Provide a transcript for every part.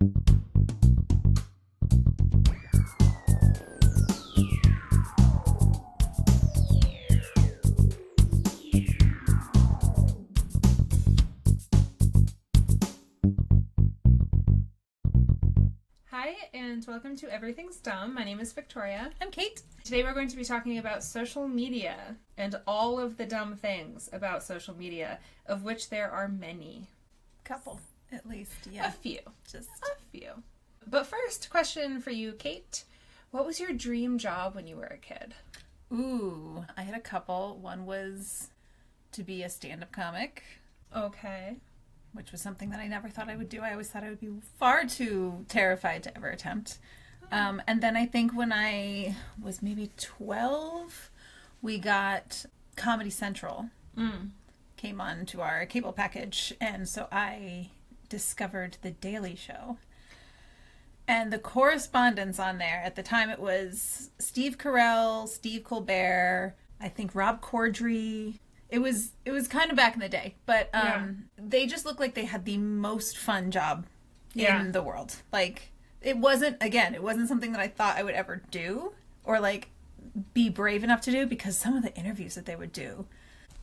Hi, and welcome to Everything's Dumb. My name is Victoria. I'm Kate. Today we're going to be talking about social media and all of the dumb things about social media, of which there are many. Couple, at least, yeah. A few. Just a few. But first, question for you, Kate. What was your dream job when you were a kid? Ooh, I had a couple. One was to be a stand-up comic. Okay. Which was something that I never thought I would do. I always thought I would be far too terrified to ever attempt. And then I think when I was maybe 12, we got Comedy Central. Came on to our cable package. And so I discovered The Daily Show. And the correspondence on there, at the time it was Steve Carell, Steve Colbert, I think Rob Corddry. It was kind of back in the day, but they just looked like they had the most fun job in the world. Like, it wasn't something that I thought I would ever do or, like, be brave enough to do, because some of the interviews that they would do,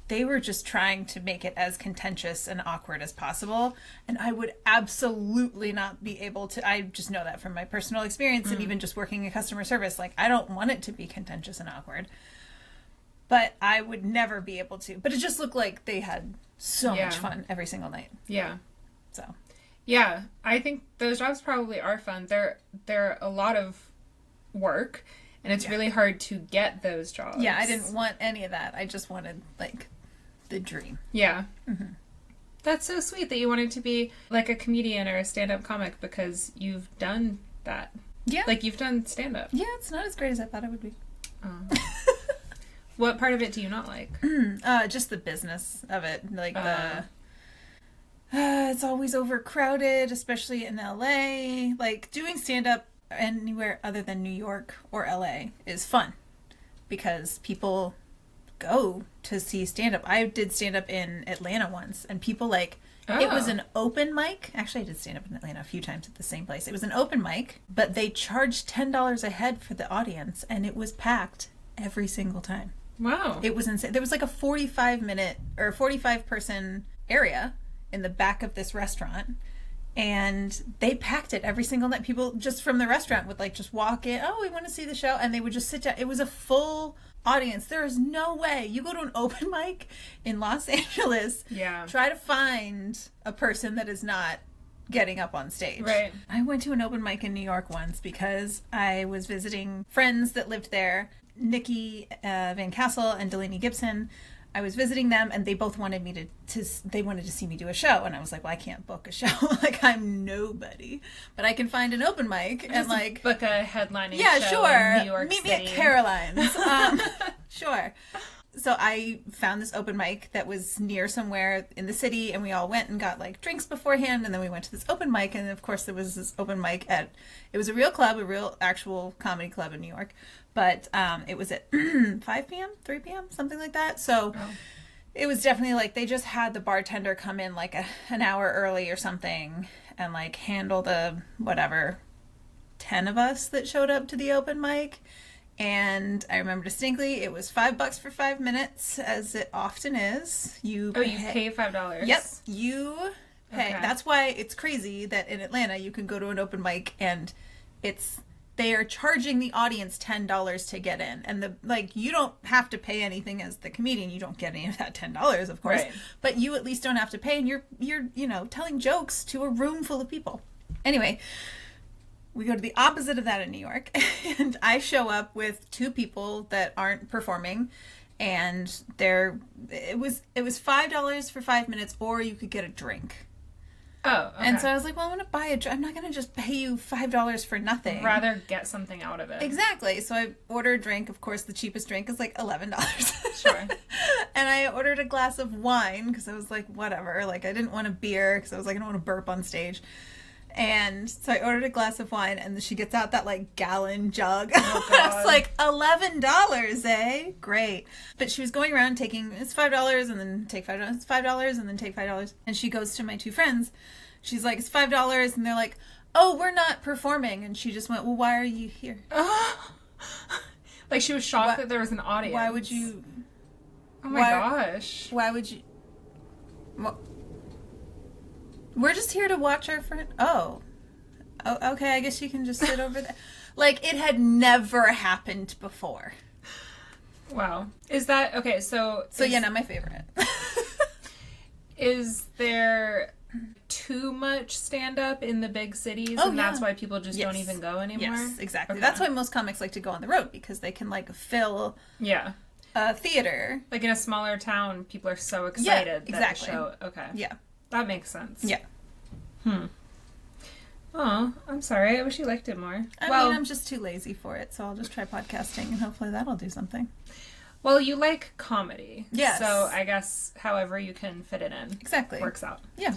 they were just trying to make it as contentious and awkward as possible. And I would absolutely not be able to. I just know that from my personal experience and even just working in customer service. Like, I don't want it to be contentious and awkward. But I would never be able to. But it just looked like they had so much fun every single night. Yeah. So. Yeah, I think those jobs probably are fun. They're a lot of work, and it's really hard to get those jobs. Yeah, I didn't want any of that. I just wanted, like, the dream. Yeah. Mm-hmm. That's so sweet that you wanted to be, like, a comedian or a stand-up comic, because you've done that. Yeah. Like, you've done stand-up. Yeah, it's not as great as I thought it would be. What part of it do you not like? Just the business of it. Like, it's always overcrowded, especially in LA. Like, doing stand-up anywhere other than New York or LA is fun, because people go to see stand-up. I did stand-up in Atlanta once, and people, like, it was an open mic. Actually, I did stand-up in Atlanta a few times at the same place. It was an open mic, but they charged $10 a head for the audience, and it was packed every single time. Wow. It was insane. There was like a 45-minute or 45-person area in the back of this restaurant, and they packed it every single night. People just from the restaurant would, like, just walk in, oh, we want to see the show, and they would just sit down. It was a full audience. There is no way you go to an open mic in Los Angeles, try to find a person that is not getting up on stage. Right. I went to an open mic in New York once because I was visiting friends that lived there, Nikki Van Castle and Delaney Gibson. I was visiting them, and they both wanted me they wanted to see me do a show, and I was like, well, I can't book a show. Like, I'm nobody, but I can find an open mic and, like, book a headlining show sure. in New York Meet City. me at Caroline's. Sure. So I found this open mic that was near somewhere in the city, and we all went and got, like, drinks beforehand, and then we went to this open mic, and of course there was this open mic it was a real club, a real actual comedy club in New York, but it was at 5 p.m., 3 p.m., something like that. So it was definitely, like, they just had the bartender come in, like, an hour early or something and, like, handle the, whatever, 10 of us that showed up to the open mic. And I remember distinctly, it was $5 for 5 minutes, as it often is. You pay $5? Yep. You pay. Okay. That's why it's crazy that in Atlanta you can go to an open mic and they are charging the audience $10 to get in. And you don't have to pay anything as the comedian. You don't get any of that $10, of course. Right. But you at least don't have to pay, and you're telling jokes to a room full of people. Anyway, we go to the opposite of that in New York, and I show up with 2 people that aren't performing, and it was $5 for 5 minutes, or you could get a drink. Oh, okay. And so I was like, well, I'm going to buy a drink. I'm not going to just pay you $5 for nothing. Rather get something out of it. Exactly. So I ordered a drink. Of course, the cheapest drink is like $11. Sure. And I ordered a glass of wine because I was like, whatever. Like, I didn't want a beer because I was like, I don't want to burp on stage. And so I ordered a glass of wine, and she gets out that, like, gallon jug. Oh, God. I was like, $11, eh? Great. But she was going around taking, it's $5, and then take $5. It's $5, and then take $5. And she goes to my 2 friends. She's like, it's $5. And they're like, oh, we're not performing. And she just went, well, why are you here? Like she was shocked that there was an audience. Why would you? Oh my gosh. Why would you? Well, we're just here to watch our friend. Oh, okay. I guess you can just sit over there. Like it had never happened before. Wow. Is that okay? So yeah, not my favorite. Is there too much stand-up in the big cities, and that's why people just don't even go anymore? Yes, exactly. Okay. That's why most comics like to go on the road, because they can like fill a theater. Like in a smaller town, people are so excited. Exactly. That the show. Okay. Yeah. That makes sense. Yeah. Oh, I'm sorry. I wish you liked it more. I mean, I'm just too lazy for it, so I'll just try podcasting, and hopefully that'll do something. Well, you like comedy. Yes. So I guess however you can fit it in. Exactly. Works out. Yeah.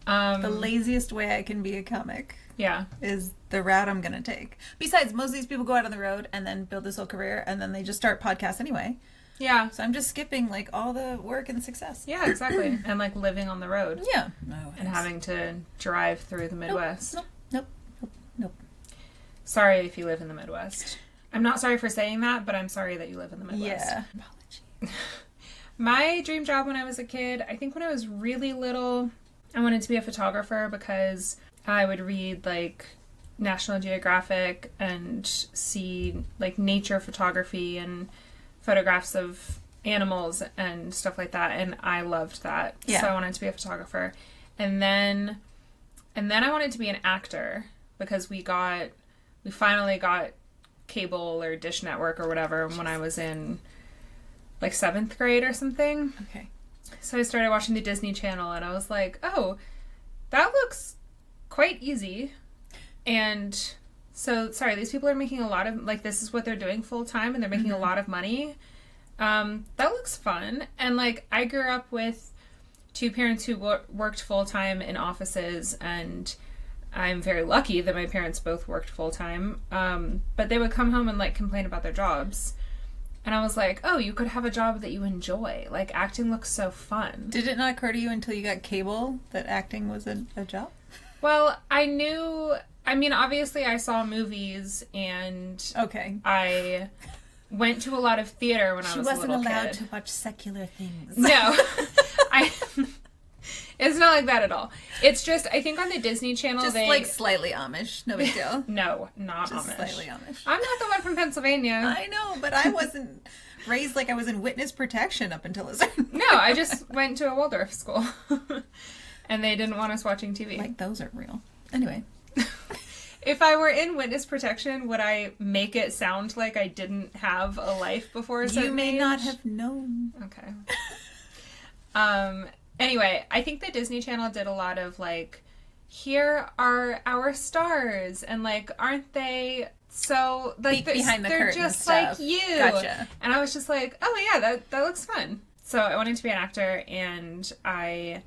The laziest way I can be a comic. Yeah. Is the route I'm going to take. Besides, most of these people go out on the road and then build this whole career, and then they just start podcasts anyway. Yeah. So I'm just skipping, like, all the work and success. Yeah, exactly. And, like, living on the road. Yeah. And having to drive through the Midwest. Nope. Sorry if you live in the Midwest. I'm not sorry for saying that, but I'm sorry that you live in the Midwest. Yeah. Apology. My dream job when I was a kid, I think when I was really little, I wanted to be a photographer because I would read, like, National Geographic and see, like, nature photography and photographs of animals and stuff like that, and I loved that. Yeah. So I wanted to be a photographer. And then I wanted to be an actor because we finally got cable or Dish Network or whatever when I was in like 7th grade or something. Okay. So I started watching the Disney Channel and I was like, oh, that looks quite easy. And so, sorry, these people are making a lot of, like, this is what they're doing full time and they're making a lot of money. That looks fun. And, like, I grew up with two parents who worked full time in offices, and I'm very lucky that my parents both worked full time. But they would come home and, like, complain about their jobs. And I was like, oh, you could have a job that you enjoy. Like, acting looks so fun. Did it not occur to you until you got cable that acting was a job? Well, I knew, I mean, obviously I saw movies and I went to a lot of theater when I was a little kid. She wasn't allowed to watch secular things. No. It's not like that at all. It's just, I think on the Disney Channel just like slightly Amish. No big deal. No, not just Amish. Slightly Amish. I'm not the one from Pennsylvania. I know, but I wasn't raised like I was in witness protection up until a certain No, I just went to a Waldorf school. And they didn't want us watching TV. Like, those are real. Anyway. If I were in witness protection, would I make it sound like I didn't have a life before a certain You may age? not have known. Okay. Anyway, I think the Disney Channel did a lot of, like, here are our stars, and, like, aren't they so, like, behind the they're curtain just stuff. like you. Gotcha. And I was just like, oh, yeah, that looks fun. So I wanted to be an actor, and I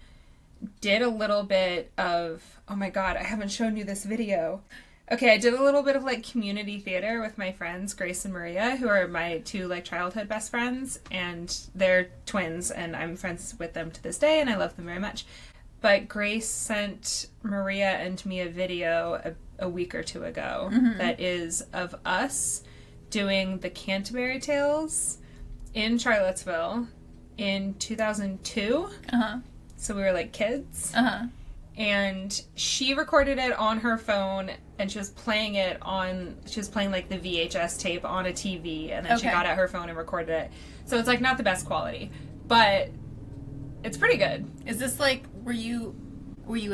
did a little bit of, oh my god, I haven't shown you this video. Okay, I did a little bit of, like, community theater with my friends, Grace and Maria, who are my two, like, childhood best friends, and they're twins, and I'm friends with them to this day, and I love them very much. But Grace sent Maria and me a video a week or two ago that is of us doing the Canterbury Tales in Charlottesville in 2002. So we were, like, kids. And she recorded it on her phone, and she was playing like, the VHS tape on a TV, and then she got out her phone and recorded it. So it's, like, not the best quality, but it's pretty good. Is this, like, were you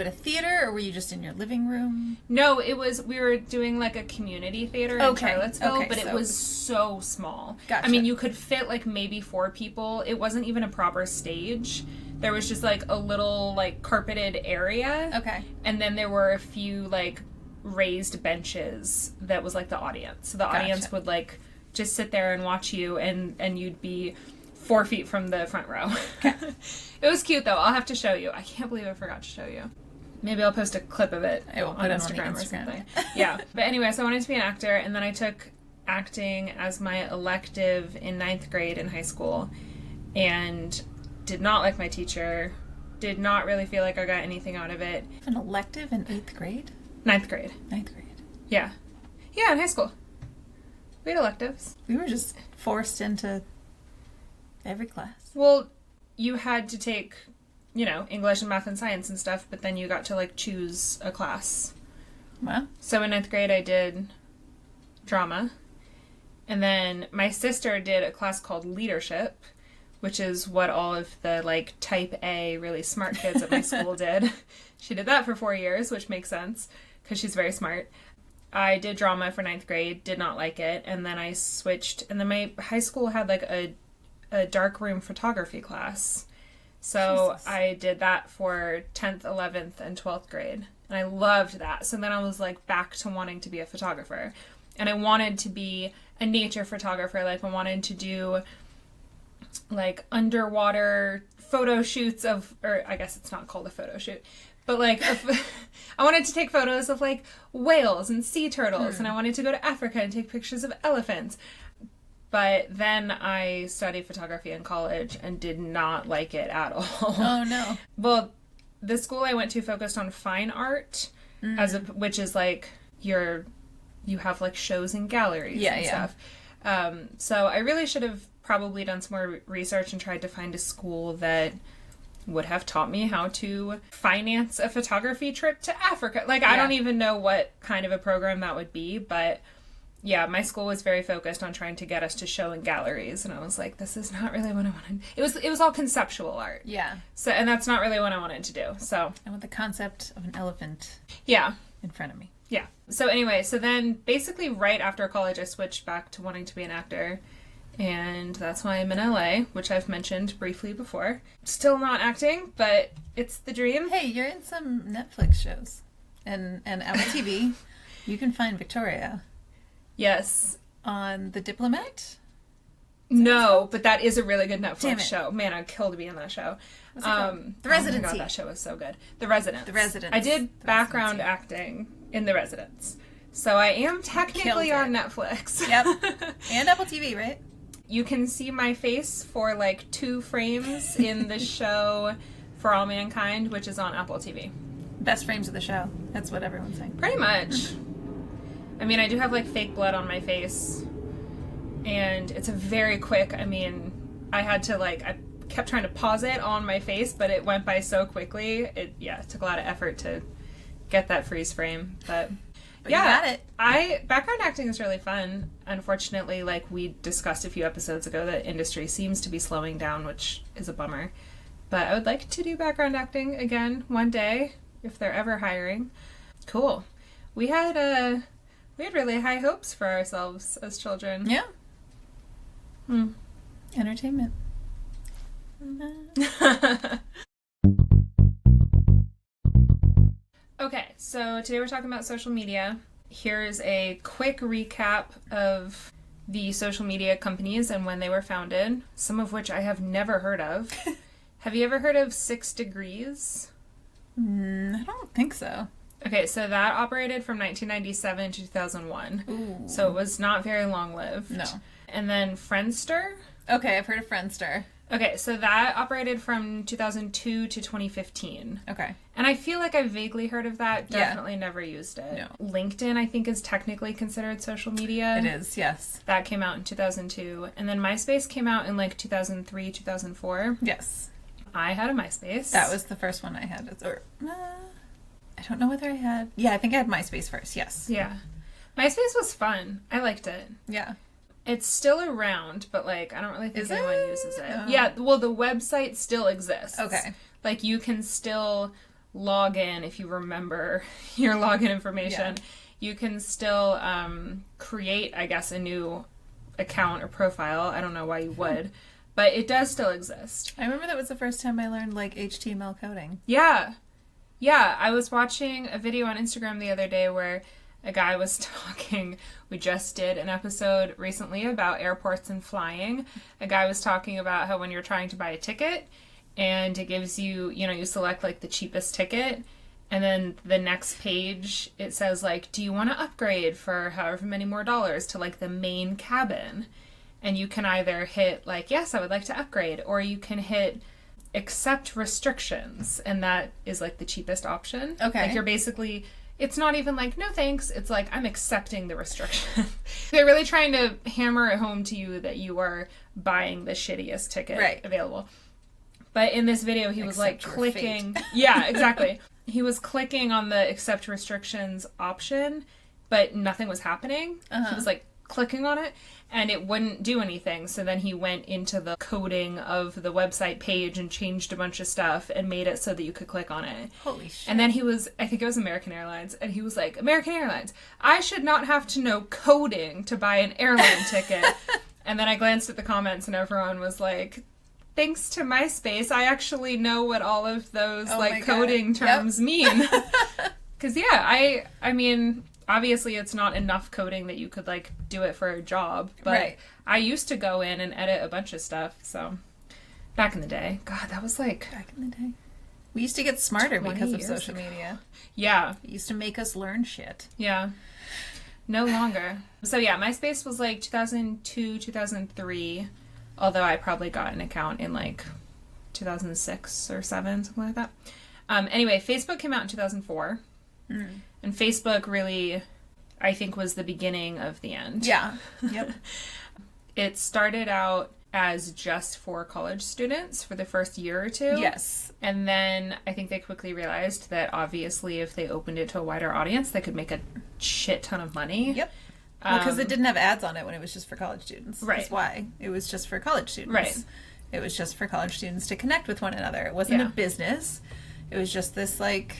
at a theater, or were you just in your living room? No, we were doing, like, a community theater in Charlottesville, but it was so small. Gotcha. I mean, you could fit, like, maybe 4 people. It wasn't even a proper stage. There was just, like, a little, like, carpeted area. Okay. And then there were a few, like, raised benches that was, like, the audience. So the audience would, like, just sit there and watch you, and you'd be 4 feet from the front row. Okay. It was cute, though. I'll have to show you. I can't believe I forgot to show you. Maybe I'll post a clip of it on Instagram or something. Yeah. But anyway, so I wanted to be an actor, and then I took acting as my elective in 9th grade in high school, and did not like my teacher, did not really feel like I got anything out of it. An elective in 8th grade? Ninth grade. Ninth grade. Yeah. Yeah, in high school. We had electives. We were just forced into every class. Well, you had to take, English and math and science and stuff, but then you got to, choose a class. Wow. So in ninth grade, I did drama. And then my sister did a class called leadership, which is what all of the, type A, really smart kids at my school did. She did that for 4 years, which makes sense, because she's very smart. I did drama for ninth grade, did not like it, and then I switched, and then my high school had, a darkroom photography class. So Jesus. I did that for 10th, 11th, and 12th grade. And I loved that. So then I was back to wanting to be a photographer. And I wanted to be a nature photographer. I wanted to do underwater photo shoots or I guess it's not called a photo shoot, but I wanted to take photos of whales and sea turtles. And I wanted to go to Africa and take pictures of elephants. But then I studied photography in college and did not like it at all. Oh, no. Well, the school I went to focused on fine art, which is you have shows and galleries and stuff. So I really should have probably done some more research and tried to find a school that would have taught me how to finance a photography trip to Africa. I don't even know what kind of a program that would be, but yeah, my school was very focused on trying to get us to show in galleries, and I was like, this is not really what I wanted. It was all conceptual art. Yeah. So, and that's not really what I wanted to do. So I want the concept of an elephant in front of me. Yeah. So anyway, then basically right after college, I switched back to wanting to be an actor, and that's why I'm in LA, which I've mentioned briefly before. Still not acting, but it's the dream. Hey, you're in some Netflix shows and Apple TV. You can find Victoria. Yes. On The Diplomat? No, but that is a really good Netflix show. Man, I'd kill to be in that show. What's it called? The Residency. Oh my God, that show was so good. The Residence. The Residence. I did background acting in The Residence. So I am technically on Netflix. Yep. And Apple TV, right? You can see my face for 2 frames in the show For All Mankind, which is on Apple TV. Best frames of the show. That's what everyone's saying. Pretty much. I mean, I do have fake blood on my face, and it's a very quick, I had to I kept trying to pause it on my face, but it went by so quickly. It took a lot of effort to get that freeze frame, but yeah, you got it. Background acting is really fun. Unfortunately, we discussed a few episodes ago, the industry seems to be slowing down, which is a bummer, but I would like to do background acting again one day, if they're ever hiring. Cool. We had really high hopes for ourselves as children. Yeah. Entertainment. Okay, so today we're talking about social media. Here's a quick recap of the social media companies and when they were founded, some of which I have never heard of. Have you ever heard of 6 Degrees? I don't think so. Okay, so that operated from 1997 to 2001. Ooh. So it was not very long-lived. No. And then Friendster. Okay, I've heard of Friendster. Okay, so that operated from 2002 to 2015. Okay. And I feel like I vaguely heard of that. Definitely never used it. No. LinkedIn, I think, is technically considered social media. It is, yes. That came out in 2002. And then MySpace came out in 2003, 2004. Yes. I had a MySpace. That was the first one I had. I don't know whether I had... Yeah, I think I had MySpace first, yes. Yeah. MySpace was fun. I liked it. Yeah. It's still around, but I don't really think anyone uses it. Oh. Yeah, well, the website still exists. Okay. You can still log in if you remember your login information. Yeah. You can still create, I guess, a new account or profile. I don't know why you would, but it does still exist. I remember that was the first time I learned HTML coding. Yeah. Yeah, I was watching a video on Instagram the other day where a guy was talking. We just did an episode recently about airports and flying. A guy was talking about how when you're trying to buy a ticket and it gives you, you select the cheapest ticket, and then the next page it says do you want to upgrade for however many more dollars to the main cabin? And you can either hit yes, I would like to upgrade, or you can hit accept restrictions, and that is the cheapest option. Okay. You're basically it's not even like, no thanks. It's like, I'm accepting the restriction. They're really trying to hammer it home to you that you are buying the shittiest ticket available. But in this video, he was like clicking. Yeah, exactly. He was clicking on the accept restrictions option, but nothing was happening. He was like clicking on it and it wouldn't do anything. So then he went into the coding of the website page and changed a bunch of stuff and made it so that you could click on it. Holy shit. And then he was, I think it was American Airlines, and he was like, American Airlines, I should not have to know coding to buy an airline ticket. And then I glanced at the comments and everyone was like, thanks to MySpace, I actually know what all of those coding terms mean. Because I mean, obviously it's not enough coding that you could like do it for a job, but I used to go in and edit a bunch of stuff. So back in the day, God, that was like back in the day. We used to get smarter because of social media. Yeah, it used to make us learn shit. Yeah, no longer. So yeah, MySpace was like 2002, 2003. Although I probably got an account in like 2006 or 7, something like that. Anyway, Facebook came out in 2004. And Facebook really, I think, was the beginning of the end. Yeah. Yep. It started out as just for college students for the first year or two. Yes. And then I think they quickly realized that obviously if they opened it to a wider audience, they could make a shit ton of money. Yep. Well, because it didn't have ads on it when it was just for college students. Right. That's why. It was just for college students. Right. It was just for college students to connect with one another. It wasn't a business. It was just this, like,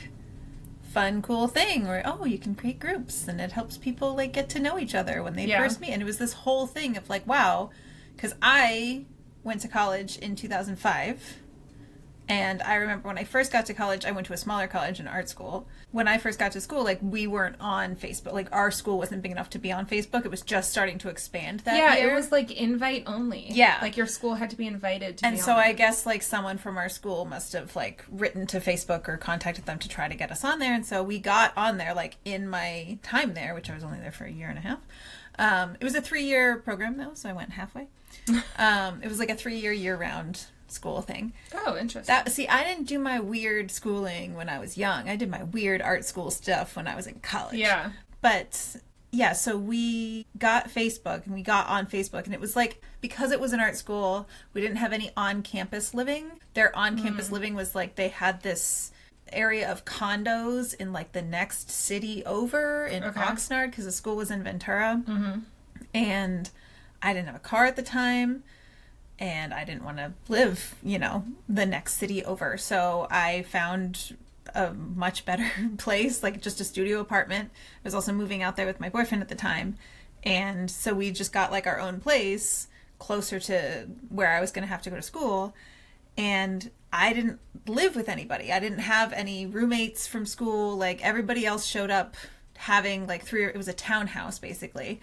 fun, cool thing where, you can create groups and it helps people, like, get to know each other when they first meet. And it was this whole thing of, like, wow. Because I went to college in 2005. And I remember when I first got to college, I went to a smaller college, an art school. When I first got to school, like, we weren't on Facebook. Like, our school wasn't big enough to be on Facebook. It was just starting to expand that year. Yeah, it was, like, invite only. Yeah. Like, your school had to be invited to be on. And so I guess, like, someone from our school must have, like, written to Facebook or contacted them to try to get us on there. And so we got on there, like, in my time there, which I was only there for a year and a half. It was a 3-year program, though, so I went halfway. It was, like, a 3-year, year-round school thing. Oh, interesting. I didn't do my weird schooling when I was young. I did my weird art school stuff when I was in college. Yeah. But yeah, so we got Facebook and we got on Facebook, and it was like, because it was an art school, we didn't have any on-campus living. Their on-campus living was like, they had this area of condos in like the next city over in Oxnard, because the school was in Ventura. And I didn't have a car at the time. And I didn't want to live, the next city over. So I found a much better place, like just a studio apartment. I was also moving out there with my boyfriend at the time. And so we just got like our own place closer to where I was going to have to go to school. And I didn't live with anybody. I didn't have any roommates from school. Like, everybody else showed up having like it was a townhouse basically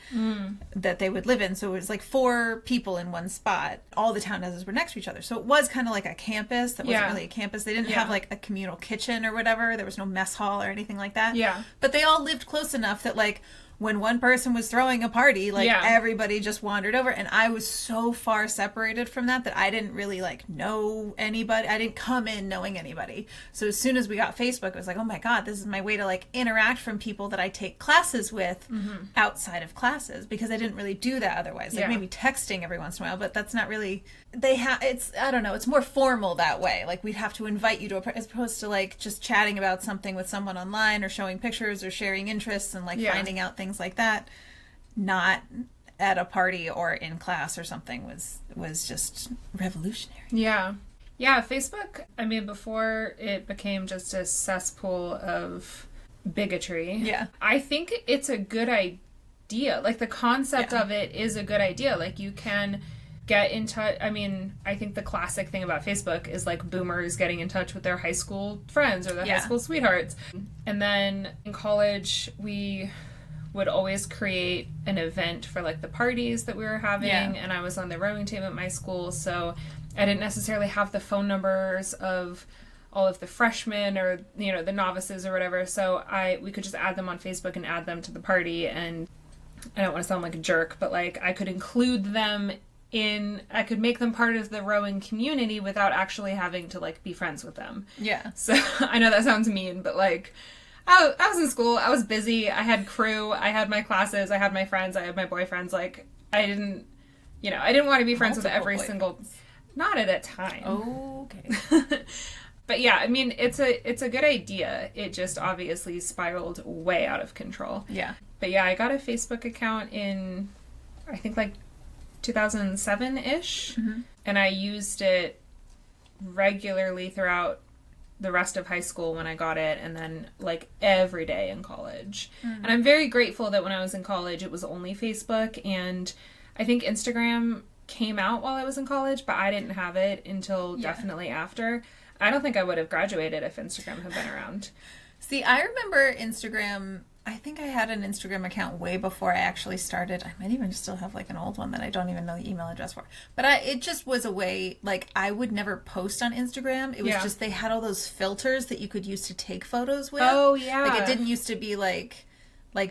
that they would live in. So it was like 4 people in one spot. All the townhouses were next to each other. So it was kind of like a campus that wasn't really a campus. They didn't have like a communal kitchen or whatever. There was no mess hall or anything like that. Yeah. But they all lived close enough that like when one person was throwing a party, like everybody just wandered over. And I was so far separated from that I didn't really like know anybody. I didn't come in knowing anybody. So as soon as we got Facebook, it was like, oh my God, this is my way to like interact from people that I take classes with outside of classes, because I didn't really do that otherwise. Like maybe texting every once in a while, but that's not really, I don't know, it's more formal that way. Like, we'd have to invite you to as opposed to like just chatting about something with someone online or showing pictures or sharing interests and like finding out things like that. Not at a party or in class or something was just revolutionary. Yeah. Facebook, I mean, before it became just a cesspool of bigotry, I think it's a good idea. Like, the concept of it is a good idea. Like, you can get in touch. I mean, I think the classic thing about Facebook is like boomers getting in touch with their high school friends or their high school sweethearts. And then in college, we would always create an event for like the parties that we were having. And I was on the rowing team at my school, so I didn't necessarily have the phone numbers of all of the freshmen or, the novices or whatever. So we could just add them on Facebook and add them to the party. And I don't want to sound like a jerk, but like I could include them I could make them part of the rowing community without actually having to like be friends with them. Yeah. So I know that sounds mean, but like I was in school. I was busy. I had crew. I had my classes. I had my friends. I had my boyfriends. Like, I didn't want to be friends with every single... Not at a time. Okay. But yeah, I mean, it's a good idea. It just obviously spiraled way out of control. Yeah. But yeah, I got a Facebook account in, I think, like 2007-ish. Mm-hmm. And I used it regularly throughout the rest of high school when I got it, and then like every day in college. Mm-hmm. And I'm very grateful that when I was in college, it was only Facebook, and I think Instagram came out while I was in college, but I didn't have it until definitely after. I don't think I would have graduated if Instagram had been around. See, I remember Instagram. I think I had an Instagram account way before I actually started. I might even still have like an old one that I don't even know the email address for. But it just was a way, like, I would never post on Instagram. It was just, they had all those filters that you could use to take photos with. Oh, yeah. Like, it didn't used to be like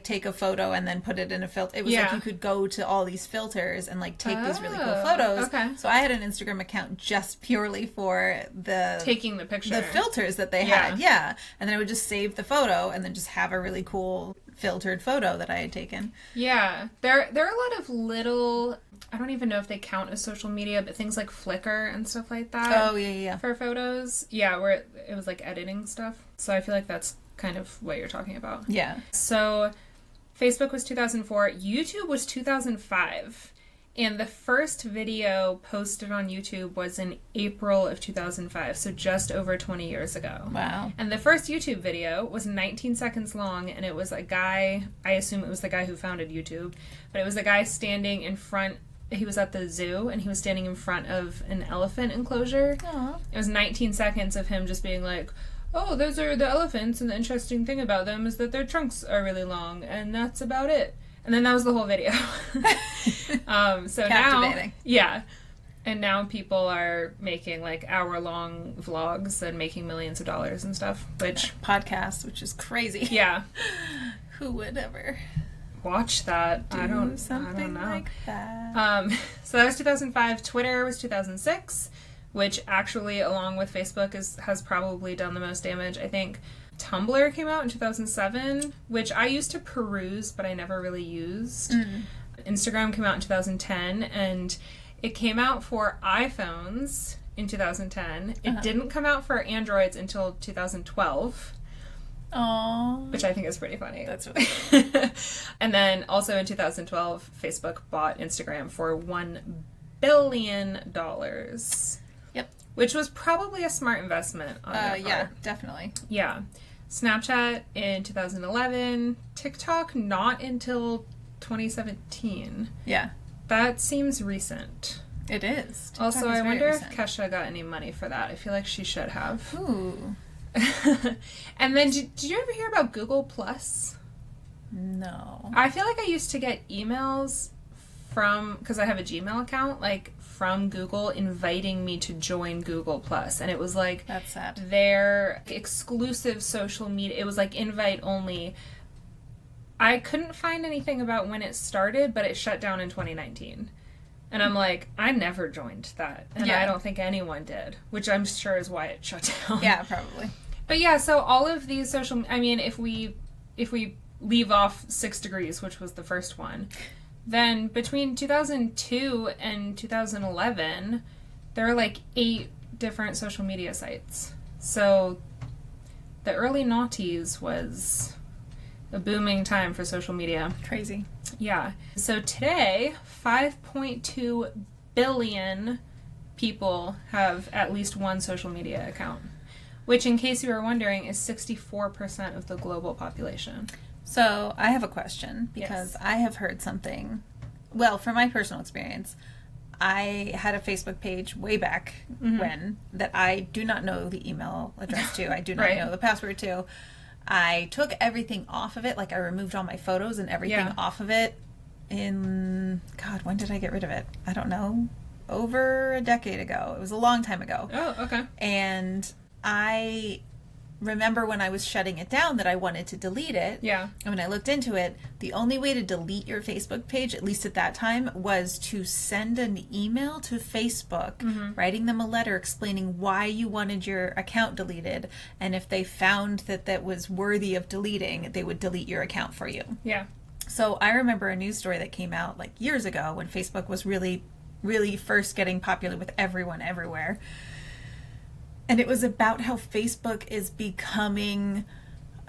take a photo and then put it in a filter. It was like you could go to all these filters and like take these really cool photos. Okay. So I had an Instagram account just purely for taking the picture. The filters that they had. Yeah. And then I would just save the photo and then just have a really cool filtered photo that I had taken. Yeah. There are a lot of little, I don't even know if they count as social media, but things like Flickr and stuff like that. Oh, yeah. For photos. Yeah, where it was like editing stuff. So I feel like that's kind of what you're talking about. Yeah. So Facebook was 2004. YouTube was 2005. And the first video posted on YouTube was in April of 2005. So just over 20 years ago. Wow. And the first YouTube video was 19 seconds long. And it was a guy, I assume it was the guy who founded YouTube. But it was a guy standing in front. He was at the zoo and he was standing in front of an elephant enclosure. Aww. It was 19 seconds of him just being like, oh, those are the elephants, and the interesting thing about them is that their trunks are really long, and that's about it. And then that was the whole video. So captivating. Now, yeah. And now people are making like hour-long vlogs and making millions of dollars and stuff, which... Podcasts, which is crazy. Yeah. Who would ever watch that? do I don't something know. like that? So that was 2005. Twitter was 2006. Which actually, along with Facebook, has probably done the most damage. I think Tumblr came out in 2007, which I used to peruse, but I never really used. Instagram came out in 2010, and it came out for iPhones in 2010. It didn't come out for Androids until 2012. Aww. Which I think is pretty funny. That's really And then also in 2012, Facebook bought Instagram for $1 billion. Yep. Which was probably a smart investment on their part. Yeah, definitely. Yeah. Snapchat in 2011. TikTok not until 2017. Yeah. That seems recent. It is. TikTok Also, is I very wonder recent. if Kesha got any money for that. I feel like she should have. Ooh. And then, did you ever hear about Google Plus? No. I feel like I used to get emails from, because I have a Gmail account, like from Google inviting me to join Google Plus, and it was like That's sad. their exclusive social media. It was like invite only. I couldn't find anything about when it started, but it shut down in 2019. And I'm like, I never joined that, and Yeah. I don't think anyone did, which I'm sure is why it shut down. Yeah, probably. But yeah, so all of these social, I mean, if we leave off 6 Degrees, which was the first one, then between 2002 and 2011, there were like 8 different social media sites. So the early noughties was a booming time for social media. Crazy. Yeah. So today, 5.2 billion people have at least one social media account, which, in case you were wondering, is 64% of the global population. So I have a question because I have heard something. Well, from my personal experience, I had a Facebook page way back when that I do not know the email address to. I do not know the password to. I took everything off of it. Like, I removed all my photos and everything off of it in, God, when did I get rid of it? I don't know. Over a decade ago. It was a long time ago. Oh, okay. And I remember when I was shutting it down that I wanted to delete it. Yeah. And when I looked into it, the only way to delete your Facebook page, at least at that time, was to send an email to Facebook, writing them a letter explaining why you wanted your account deleted. And if they found that that was worthy of deleting, they would delete your account for you. Yeah. So I remember a news story that came out like years ago when Facebook was really, really first getting popular with everyone everywhere. And it was about how Facebook is becoming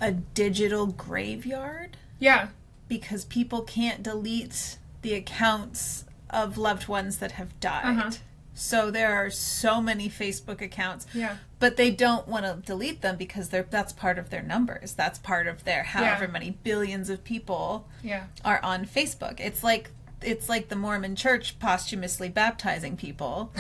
a digital graveyard Yeah. because people can't delete the accounts of loved ones that have died. So there are so many Facebook accounts, Yeah. but they don't want to delete them because that's part of their numbers. That's part of their however many billions of people Yeah. are on Facebook. It's like the Mormon Church posthumously baptizing people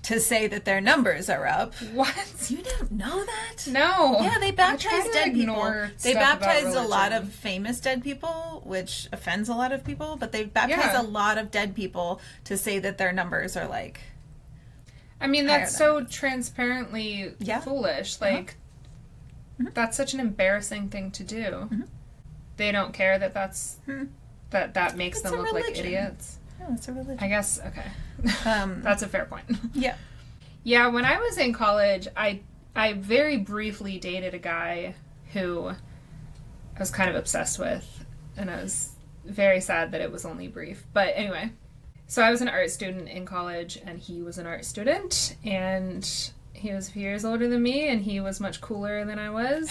to say that their numbers are up. What? You don't know that? No. Yeah, they I baptize try to dead people. ignore They stuff about baptize a lot religion. of famous dead people, which offends a lot of people, but they baptize Yeah. a lot of dead people to say that their numbers are like... I mean, higher that's than so transparently Yeah. foolish. Like, that's such an embarrassing thing to do. They don't care that that makes It's them a look like religion. idiots. Oh, it's a religion. I guess, okay. Um, That's a fair point. yeah. Yeah, when I was in college, I very briefly dated a guy who I was kind of obsessed with, and I was very sad that it was only brief. But anyway, so I was an art student in college, and he was an art student, and he was a few years older than me, and he was much cooler than I was.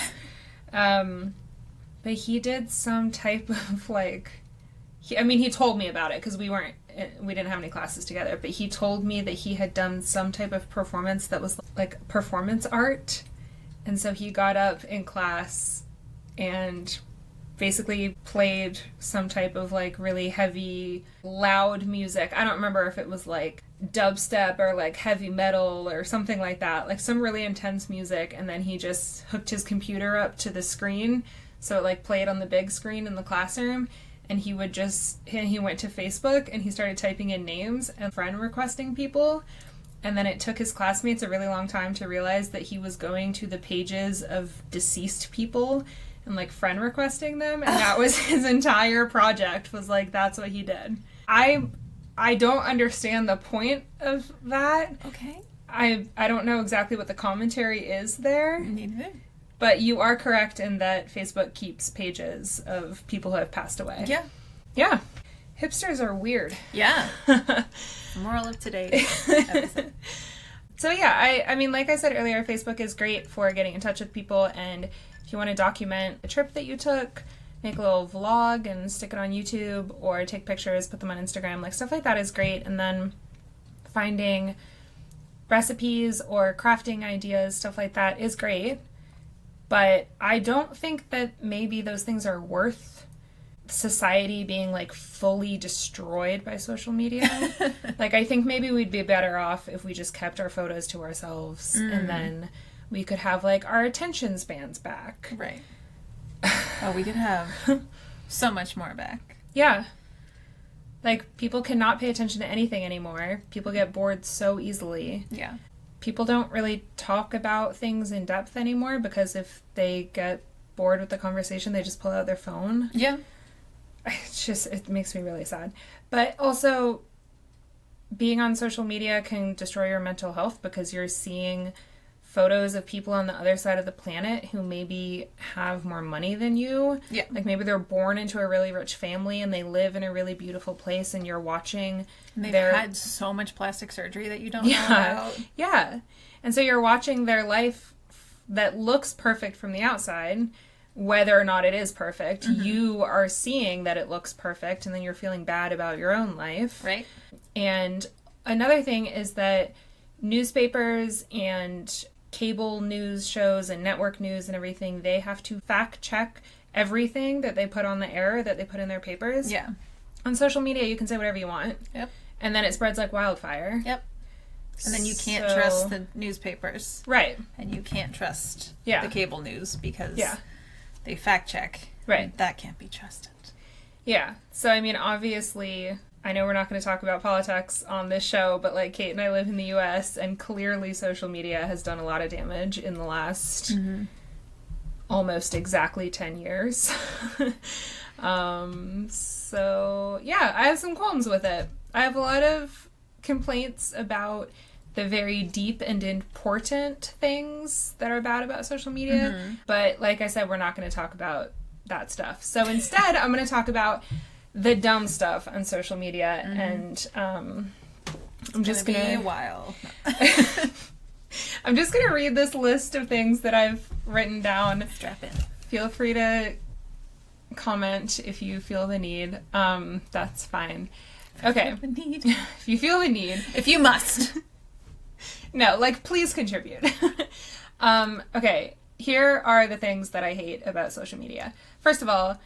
But he did some type of like, he told me about it because we didn't have any classes together, but he told me that he had done some type of performance that was like performance art. And so he got up in class and basically played some type of like really heavy, loud music. I don't remember if it was like dubstep or like heavy metal or something like that, like some really intense music. And then he just hooked his computer up to the screen, so it like played on the big screen in the classroom. And he went to Facebook and he started typing in names and friend requesting people. And then it took his classmates a really long time to realize that he was going to the pages of deceased people and like friend requesting them. And that was his entire project, was like, that's what he did. I don't understand the point of that. Okay. I don't know exactly what the commentary is there. Neither. But you are correct in that Facebook keeps pages of people who have passed away. Yeah. Yeah. Hipsters are weird. Yeah. Moral of today's episode. So yeah, I mean, like I said earlier, Facebook is great for getting in touch with people, and if you want to document a trip that you took, make a little vlog and stick it on YouTube, or take pictures, put them on Instagram, like stuff like that is great. And then finding recipes or crafting ideas, stuff like that is great. But I don't think that maybe those things are worth society being like fully destroyed by social media. Like, I think maybe we'd be better off if we just kept our photos to ourselves, and then we could have like our attention spans back. Right. Oh, we could have so much more back. Yeah. Like, people cannot pay attention to anything anymore. People get bored so easily. Yeah. People don't really talk about things in depth anymore because if they get bored with the conversation, they just pull out their phone. Yeah. It makes me really sad. But also, being on social media can destroy your mental health because you're seeing photos of people on the other side of the planet who maybe have more money than you. Yeah. Like, maybe they're born into a really rich family and they live in a really beautiful place, and you're watching And they've their... had so much plastic surgery that you don't know about. Yeah. And so you're watching their life that looks perfect from the outside. Whether or not it is perfect, you are seeing that it looks perfect, and then you're feeling bad about your own life. Right. And another thing is that newspapers and cable news shows and network news and everything, they have to fact check everything that they put on the air, that they put in their papers. Yeah. On social media, you can say whatever you want. Yep. And then it spreads like wildfire. Yep. And then you can't trust the newspapers. Right. And you can't trust Yeah. the cable news because Yeah. they fact check. Right. And that can't be trusted. Yeah. So, I mean, obviously, I know we're not going to talk about politics on this show, but like Kate and I live in the US, and clearly social media has done a lot of damage in the last almost exactly 10 years. So yeah, I have some qualms with it. I have a lot of complaints about the very deep and important things that are bad about social media. But like I said, we're not going to talk about that stuff. So instead, I'm going to talk about the dumb stuff on social media. And I'm just going to... be a while. I'm just going to read this list of things that I've written down. Strap in. Feel free to comment if you feel the need. That's fine. Okay. If you feel the need. If you must. No, like, please contribute. Okay, here are the things that I hate about social media. First of all,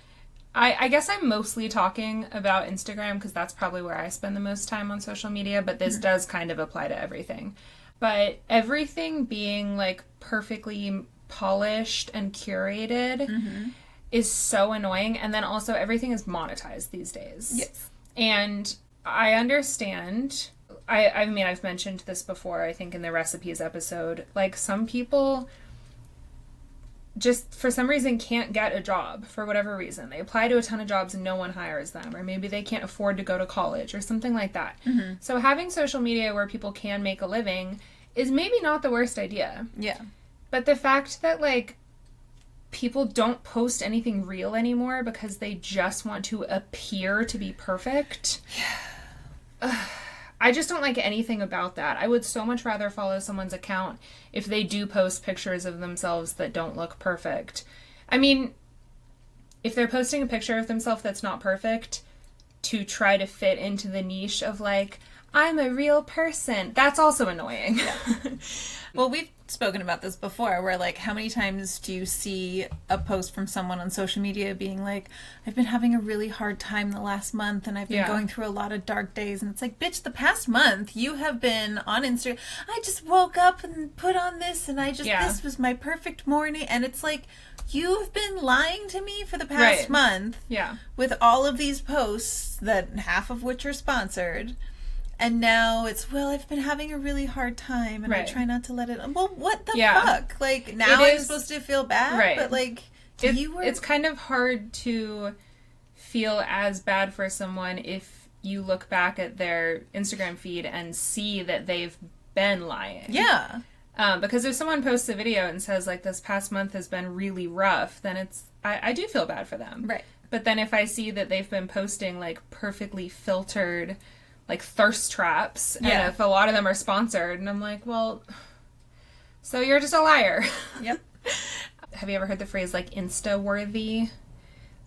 I guess I'm mostly talking about Instagram because that's probably where I spend the most time on social media, but this does kind of apply to everything. But everything being, like, perfectly polished and curated is so annoying. And then also everything is monetized these days. Yes. And I understand... I mean, I've mentioned this before, I think, in the recipes episode. Like, some people just, for some reason, can't get a job for whatever reason. They apply to a ton of jobs and no one hires them. Or maybe they can't afford to go to college or something like that. So having social media where people can make a living is maybe not the worst idea. Yeah. But the fact that, like, people don't post anything real anymore because they just want to appear to be perfect. I just don't like anything about that. I would so much rather follow someone's account if they do post pictures of themselves that don't look perfect. I mean, if they're posting a picture of themselves that's not perfect to try to fit into the niche of, like, I'm a real person, that's also annoying. Yeah. Well, we've spoken about this before, where, like, how many times do you see a post from someone on social media being like, I've been having a really hard time the last month and I've been going through a lot of dark days. And it's like, bitch, the past month you have been on Instagram. I just woke up and put on this and this was my perfect morning. And it's like, you've been lying to me for the past month with all of these posts that half of which are sponsored. And now it's, well, I've been having a really hard time, and I try not to let it... Well, what the fuck? Like, now I'm supposed to feel bad? But, like, It's kind of hard to feel as bad for someone if you look back at their Instagram feed and see that they've been lying. Yeah. Because if someone posts a video and says, like, this past month has been really rough, then it's... I do feel bad for them. Right. But then if I see that they've been posting, like, perfectly filtered... like thirst traps, and if a lot of them are sponsored, and I'm like, well, so you're just a liar. Yep. Have you ever heard the phrase, like, Insta-worthy?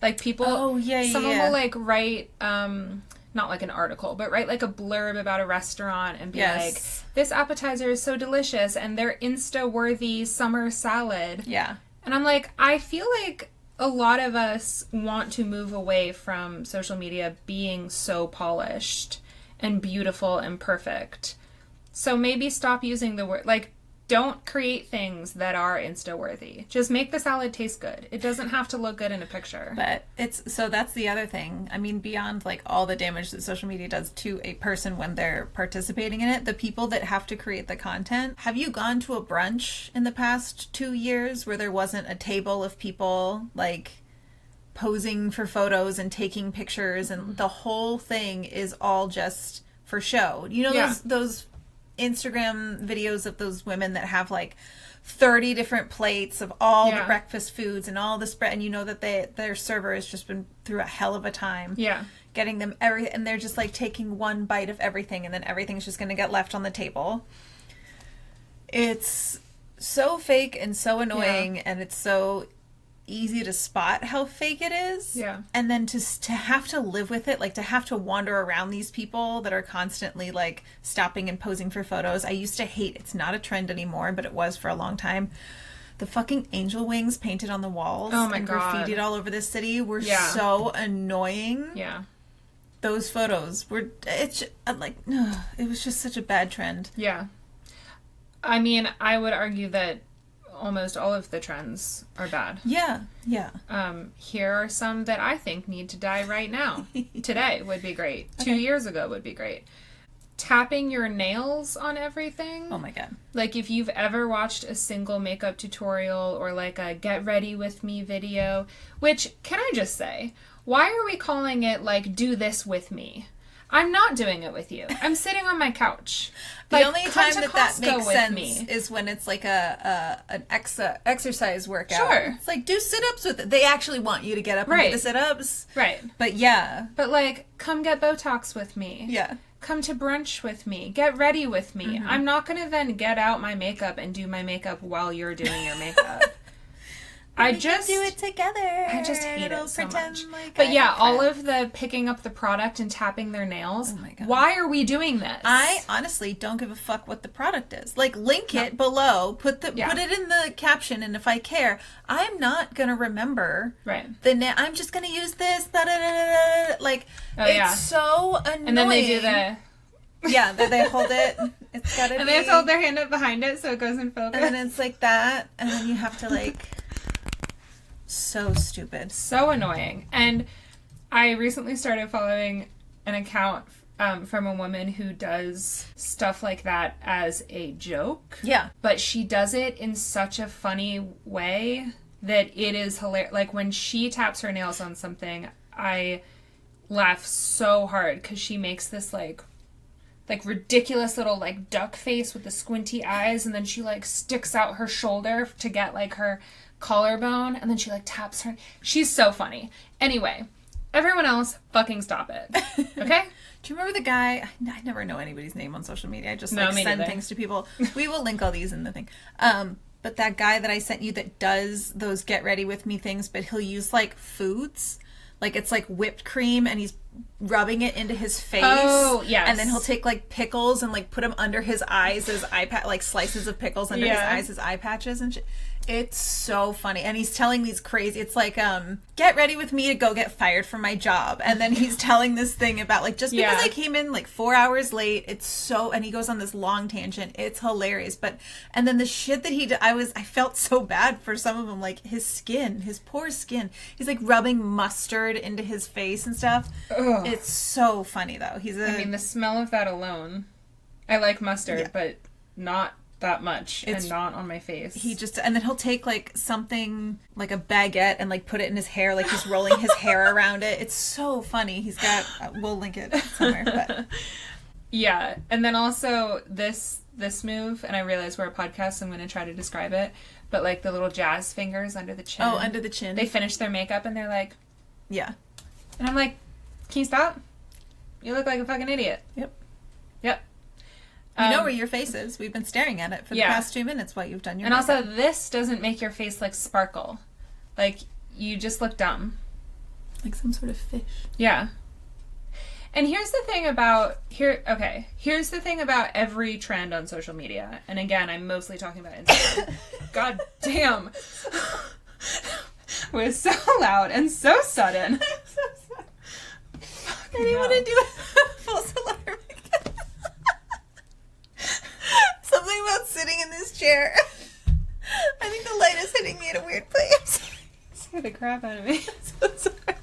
Like, people, someone will, like, write, not like an article, but write, like, a blurb about a restaurant and be like, this appetizer is so delicious, and they're Insta-worthy summer salad. Yeah. And I'm like, I feel like a lot of us want to move away from social media being so polished and beautiful and perfect. So maybe stop using the word, like, don't create things that are Insta-worthy. Just make the salad taste good. It doesn't have to look good in a picture. But so that's the other thing. I mean, beyond, like, all the damage that social media does to a person when they're participating in it, the people that have to create the content. Have you gone to a brunch in the past 2 years where there wasn't a table of people, like, posing for photos and taking pictures, and the whole thing is all just for show? You know, those Instagram videos of those women that have, like, 30 different plates of all the breakfast foods and all the spread, and you know that their server has just been through a hell of a time getting them everything, and they're just, like, taking one bite of everything, and then everything's just going to get left on the table. It's so fake and so annoying, and it's so easy to spot how fake it is. Yeah. And then to have to live with it, like, to have to wander around these people that are constantly, like, stopping and posing for photos. I used to hate, it's not a trend anymore, but it was for a long time, the fucking angel wings painted on the walls and graffitied all over this city were so annoying. Yeah. Those photos were, it's like, it was just such a bad trend. Yeah. I mean, I would argue that almost all of the trends are bad. Yeah. Here are some that I think need to die right now. Today would be great. 2 years ago would be great. tapping your nails on everything. Oh my god. Like, if you've ever watched a single makeup tutorial or like a get ready with me video, which, can I just say, why are we calling it like do this with me? I'm not doing it with you. I'm sitting on my couch. The only time that makes sense is when it's like an exercise workout. Sure. It's like, do sit-ups with it. They actually want you to get up and do the sit-ups. Right. But yeah. But like, come get Botox with me. Yeah. Come to brunch with me. Get ready with me. Mm-hmm. I'm not going to then get out my makeup and do my makeup while you're doing your makeup. We can do it together. I just hate it so much. Like but yeah, all of the picking up the product and tapping their nails. Oh my god. Why are we doing this? I honestly don't give a fuck what the product is. Like, link it below, put it in the caption, and if I care, I'm not gonna remember. Right. I'm just gonna use this. Like, it's so annoying. And then they do the. Yeah, they hold it. It's gotta and be. they have to hold their hand up behind it so it goes in focus. And then it's like that, and then you have to like. So stupid. So annoying. And I recently started following an account from a woman who does stuff like that as a joke. Yeah. But she does it in such a funny way that it is hilarious. Like, when she taps her nails on something, I laugh so hard because she makes this like ridiculous little like duck face with the squinty eyes, and then she like sticks out her shoulder to get like her collarbone, and then she like taps her. She's so funny. Anyway, everyone else, fucking stop it. Okay? Do you remember the guy? I never know anybody's name on social media. I just send things to people. We will link all these in the thing. But that guy that I sent you that does those get ready with me things, but he'll use like foods. Like, it's like whipped cream, and he's rubbing it into his face. Oh, yes. And then he'll take like pickles and like put them under his eyes as eye like slices of pickles under his eyes as eye patches and shit. It's so funny. And he's telling these crazy, it's like, get ready with me to go get fired from my job. And then he's telling this thing about like, just because I came in like 4 hours late, it's so, and he goes on this long tangent. It's hilarious. But, and then the shit that he did, I felt so bad for some of them, like his skin, his poor skin. He's like rubbing mustard into his face and stuff. Ugh. It's so funny though. I mean, the smell of that alone, I like mustard, but not that much, and not on my face. And then he'll take like something like a baguette and like put it in his hair, like he's rolling his hair around it. It's so funny. He's got we'll link it somewhere. But. Yeah, and then also this move, and I realize we're a podcast, so I'm going to try to describe it, but like the little jazz fingers under the chin. Oh, under the chin. They finish their makeup and they're like, yeah. And I'm like, can you stop? You look like a fucking idiot. Yep. You know where your face is. We've been staring at it for the past 2 minutes while you've done your makeup. Also, this doesn't make your face like sparkle. Like, you just look dumb. Like some sort of fish. Yeah. And here's the thing about every trend on social media. And again, I'm mostly talking about Instagram. God damn. It was so loud and so sudden. I'm so sorry. I didn't want to do a false alarm. Something about sitting in this chair. I think the light is hitting me in a weird place. Scared the crap out of me. I'm so sorry.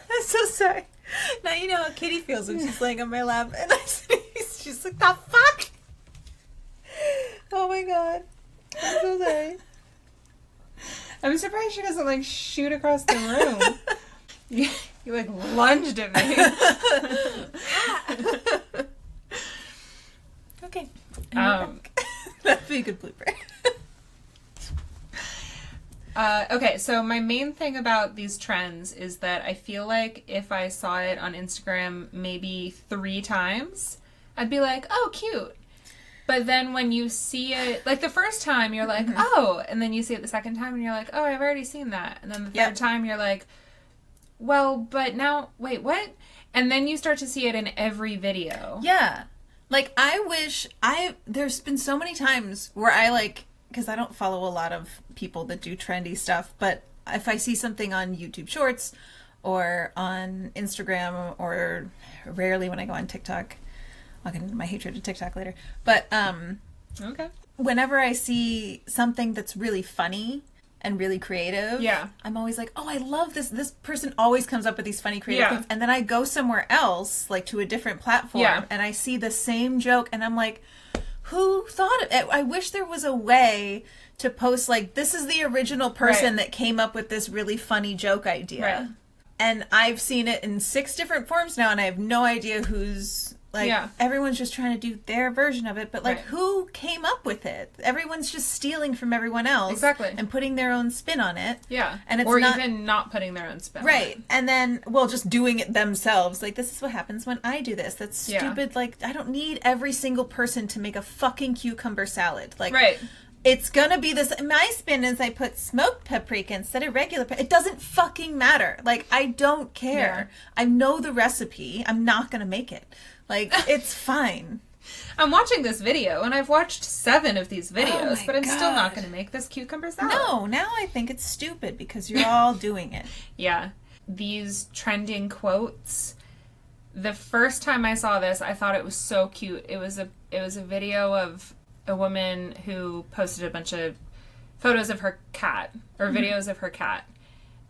I'm so sorry. Now you know how Kitty feels when she's laying on my lap and I sneeze. She's like, the fuck? Oh my god. I'm so sorry. I'm surprised she doesn't like shoot across the room. You like lunged at me. Okay. That'd be a good blooper. Okay, so my main thing about these trends is that I feel like if I saw it on Instagram maybe 3 times, I'd be like, oh, cute. But then when you see it, like the first time, you're like, oh, and then you see it the second time and you're like, oh, I've already seen that. And then the third time you're like, well, but now, wait, what? And then you start to see it in every video. Yeah. Like, there's been so many times where I like, because I don't follow a lot of people that do trendy stuff, but if I see something on YouTube Shorts or on Instagram, or rarely when I go on TikTok, I'll get into my hatred of TikTok later, but okay. Whenever I see something that's really funny and really creative, Yeah. I'm always like, oh, I love this. This person always comes up with these funny creative Yeah. things. And then I go somewhere else, like to a different platform, Yeah. and I see the same joke, and I'm like, who thought of it? I wish there was a way to post, like, this is the original person Right. that came up with this really funny joke idea. Right. And I've seen it in 6 different forms now, and I have no idea who's, like, Yeah. everyone's just trying to do their version of it, but, like, Right. who came up with it? Everyone's just stealing from everyone else. Exactly. And putting their own spin on it. Yeah. And it's or not... even not putting their own spin on Right. it. And then, well, just doing it themselves. Like, this is what happens when I do this. That's Yeah. stupid. Like, I don't need every single person to make a fucking cucumber salad. Like, Right. it's gonna be this. My spin is I put smoked paprika instead of regular paprika. It doesn't fucking matter. Like, I don't care. I know the recipe. I'm not gonna make it. Like, it's fine. I'm watching this video, and I've watched 7 of these videos, my but I'm still not God. going to make this cucumber salad. No, now I think it's stupid because you're all doing it. Yeah. These trending quotes. The first time I saw this, I thought it was so cute. It was a video of a woman who posted a bunch of photos of her cat, or videos of her cat,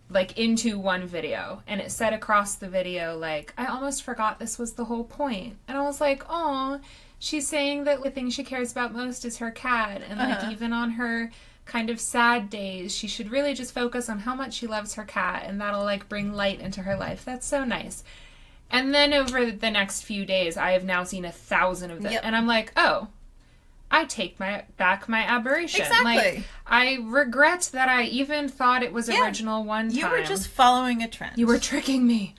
like, into one video. And it said across the video, like, I almost forgot this was the whole point. And I was like, oh, she's saying that the thing she cares about most is her cat. And, like, even on her kind of sad days, she should really just focus on how much she loves her cat. And that'll, like, bring light into her life. That's so nice. And then over the next few days, I have now seen 1,000 of them. Yep. And I'm like, oh, I take back my aberration. Exactly. Like, I regret that I even thought it was original one time. You were just following a trend. You were tricking me.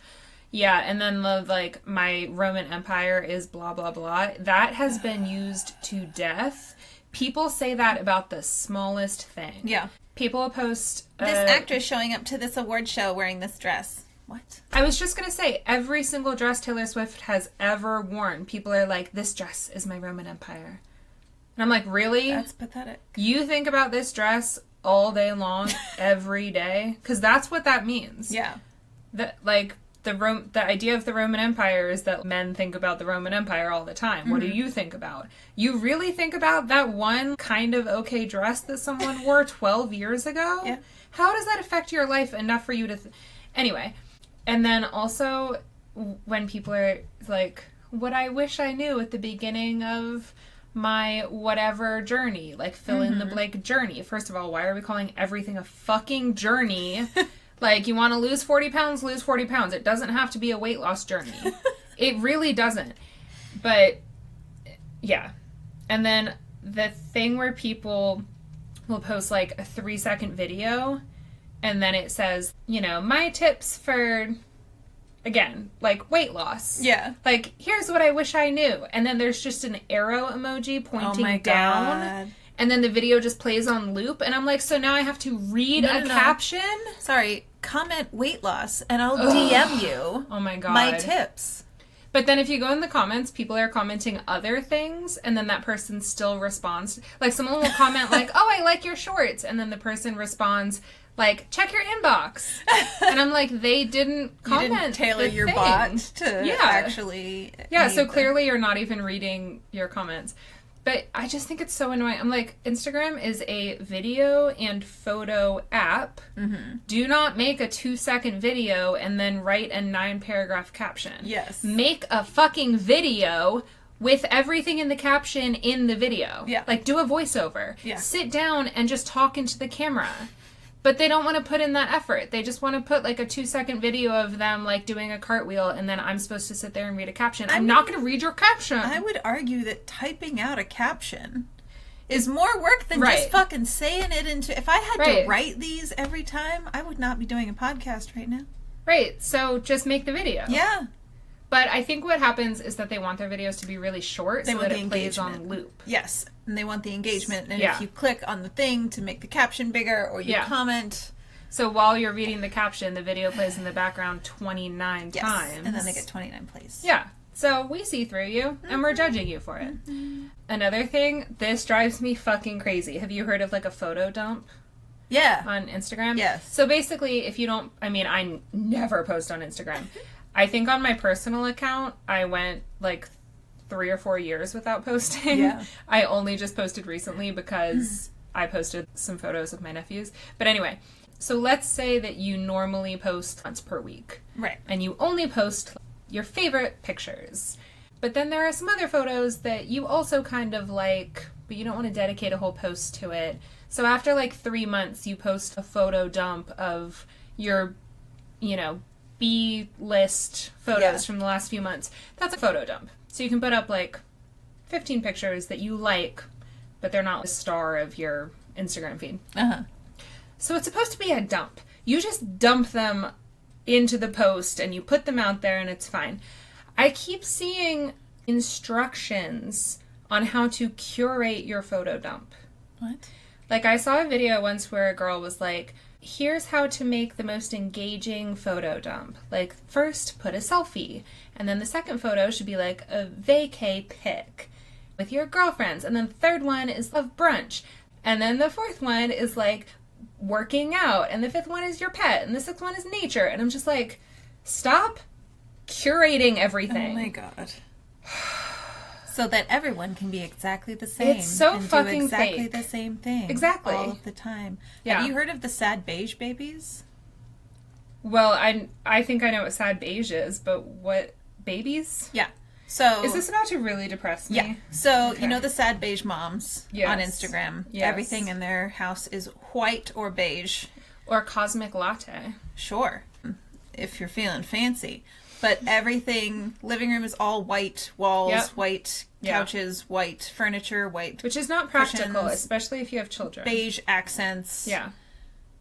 Yeah, and then like, my Roman Empire is blah, blah, blah. That has been used to death. People say that about the smallest thing. Yeah. People post... This actress showing up to this award show wearing this dress. What? I was just going to say, every single dress Taylor Swift has ever worn, people are like, this dress is my Roman Empire. And I'm like, really? That's pathetic. You think about this dress all day long, every day? Because that's what that means. Yeah. That, like, the idea of the Roman Empire is that men think about the Roman Empire all the time. What do you think about? You really think about that one kind of okay dress that someone wore 12 years ago? Yeah. How does that affect your life enough for you to... Anyway. And then also, when people are like, what I wish I knew at the beginning of my whatever journey, like fill in the blank journey. First of all, why are we calling everything a fucking journey? Like, you want to lose 40 pounds, lose 40 pounds. It doesn't have to be a weight loss journey. It really doesn't. But, yeah. And then the thing where people will post, like, a 3-second video, and then it says, you know, my tips for, again, like, weight loss. Yeah. Like, here's what I wish I knew. And then there's just an arrow emoji pointing down. God. And then the video just plays on loop. And I'm like, so now I have to read No. caption? Sorry, comment weight loss and I'll DM you Oh my God. my tips. But then if you go in the comments, people are commenting other things, and then that person still responds. Like, someone will comment, like, oh, I like your shorts. And then the person responds, like, check your inbox. And I'm like, they didn't comment. You didn't tailor the your thing. bot to Yeah. actually... Yeah, need so the- clearly you're not even reading your comments. But I just think it's so annoying. I'm like, Instagram is a video and photo app. Mm-hmm. Do not make a 2-second video and then write a 9-paragraph caption. Yes. Make a fucking video with everything in the caption in the video. Yeah. Like, do a voiceover. Yeah. Sit down and just talk into the camera. But they don't want to put in that effort. They just want to put, like, a 2-second video of them, like, doing a cartwheel, and then I'm supposed to sit there and read a caption. I'm not going to read your caption. I would argue that typing out a caption is more work than Right. just fucking saying it into... If I had Right. to write these every time, I would not be doing a podcast right now. Right, so just make the video. Yeah. But I think what happens is that they want their videos to be really short They so want that the it plays on engagement. loop. Yes. And they want the engagement. And Yeah. if you click on the thing to make the caption bigger or you Yeah. comment... So while you're reading the caption, the video plays in the background 29 Yes. times. And then they get 29 plays. Yeah. So we see through you, and we're judging you for it. Another thing, this drives me fucking crazy. Have you heard of, like, a photo dump Yeah. on Instagram? Yes. So basically, if you don't... I mean, I never post on Instagram. I think on my personal account, I went, like, 3 or 4 years without posting. Yeah. I only just posted recently because I posted some photos of my nephews. But anyway, so let's say that you normally post once per week. Right. And you only post your favorite pictures. But then there are some other photos that you also kind of like, but you don't want to dedicate a whole post to it. So after like 3 months, you post a photo dump of your, B-list photos from the last few months. That's a photo dump. So you can put up like 15 pictures that you like, but they're not the star of your Instagram feed. Uh-huh. So it's supposed to be a dump. You just dump them into the post and you put them out there and it's fine. I keep seeing instructions on how to curate your photo dump. What? Like, I saw a video once where a girl was like, here's how to make the most engaging photo dump. Like, first, put a selfie. And then the second photo should be like a vacay pic with your girlfriends. And then the third one is of brunch. And then the fourth one is like working out. And the fifth one is your pet. And the sixth one is nature. And I'm just like, stop curating everything. Oh my god. So that everyone can be exactly the same. It's so and fucking do exactly fake. the same thing. Exactly. All of the time. Yeah. Have you heard of the sad beige babies? Well, I think I know what sad beige is, but what babies? Yeah. So Is this about to really depress me? yeah. So Okay. you know the sad beige moms Yes. on Instagram. Yes. Everything in their house is white or beige. Or cosmic latte. Sure. If you're feeling fancy. But everything, living room is all white, walls, Yep. white, Yeah. couches, white, furniture, white, Which is not practical, Cushions. especially if you have children. beige accents. Yeah.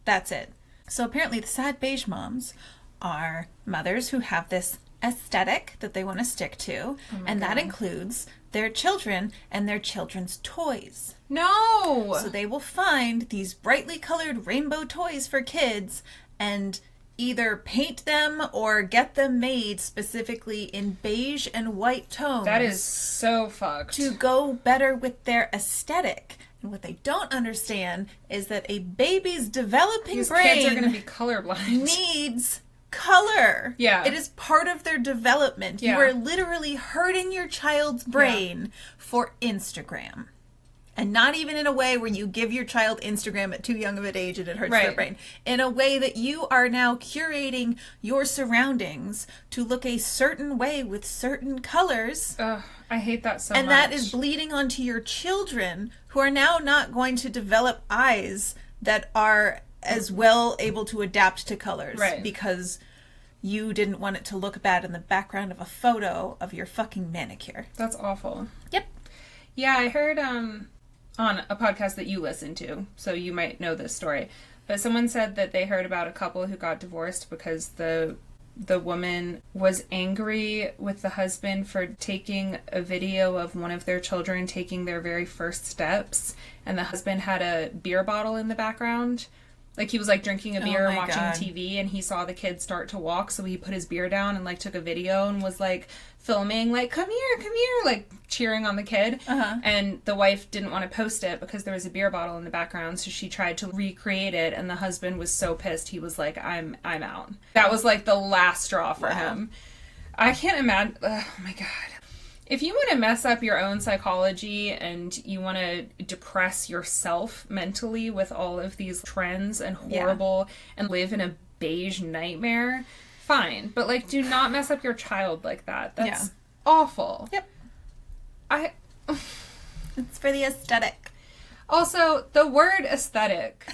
That's it. So apparently the sad beige moms are mothers who have this aesthetic that they want to stick to, and that God. includes their children and their children's toys. No! So they will find these brightly colored rainbow toys for kids and either paint them or get them made specifically in beige and white tones. That is so fucked. to go better with their aesthetic. And what they don't understand is that a baby's developing These brain kids are going to be colorblind. needs color. Yeah. It is part of their development. Yeah. You are literally hurting your child's brain for Instagram. And not even in a way where you give your child Instagram at too young of an age and it hurts their Right. brain. In a way that you are now curating your surroundings to look a certain way with certain colors. Ugh, I hate that so And much. that is bleeding onto your children who are now not going to develop eyes that are as well able to adapt to colors. Right. Because you didn't want it to look bad in the background of a photo of your fucking manicure. That's awful. Yep. Yeah, I heard on a podcast that you listen to, so you might know this story. But someone said that they heard about a couple who got divorced because the woman was angry with the husband for taking a video of one of their children taking their very first steps, and the husband had a beer bottle in the background. Like, he was like drinking a beer Oh and my watching God. TV, and he saw the kid start to walk, so he put his beer down and like took a video and was like filming, like, come here, like cheering on the kid. Uh-huh. And the wife didn't want to post it because there was a beer bottle in the background, so she tried to recreate it, and the husband was so pissed he was like, I'm out. That was like the last straw for him. I can't imagine. Oh my God. If you want to mess up your own psychology and you want to depress yourself mentally with all of these trends and horrible and live in a beige nightmare, fine. But like, do not mess up your child like that. That's awful. Yep. It's for the aesthetic. Also, the word aesthetic.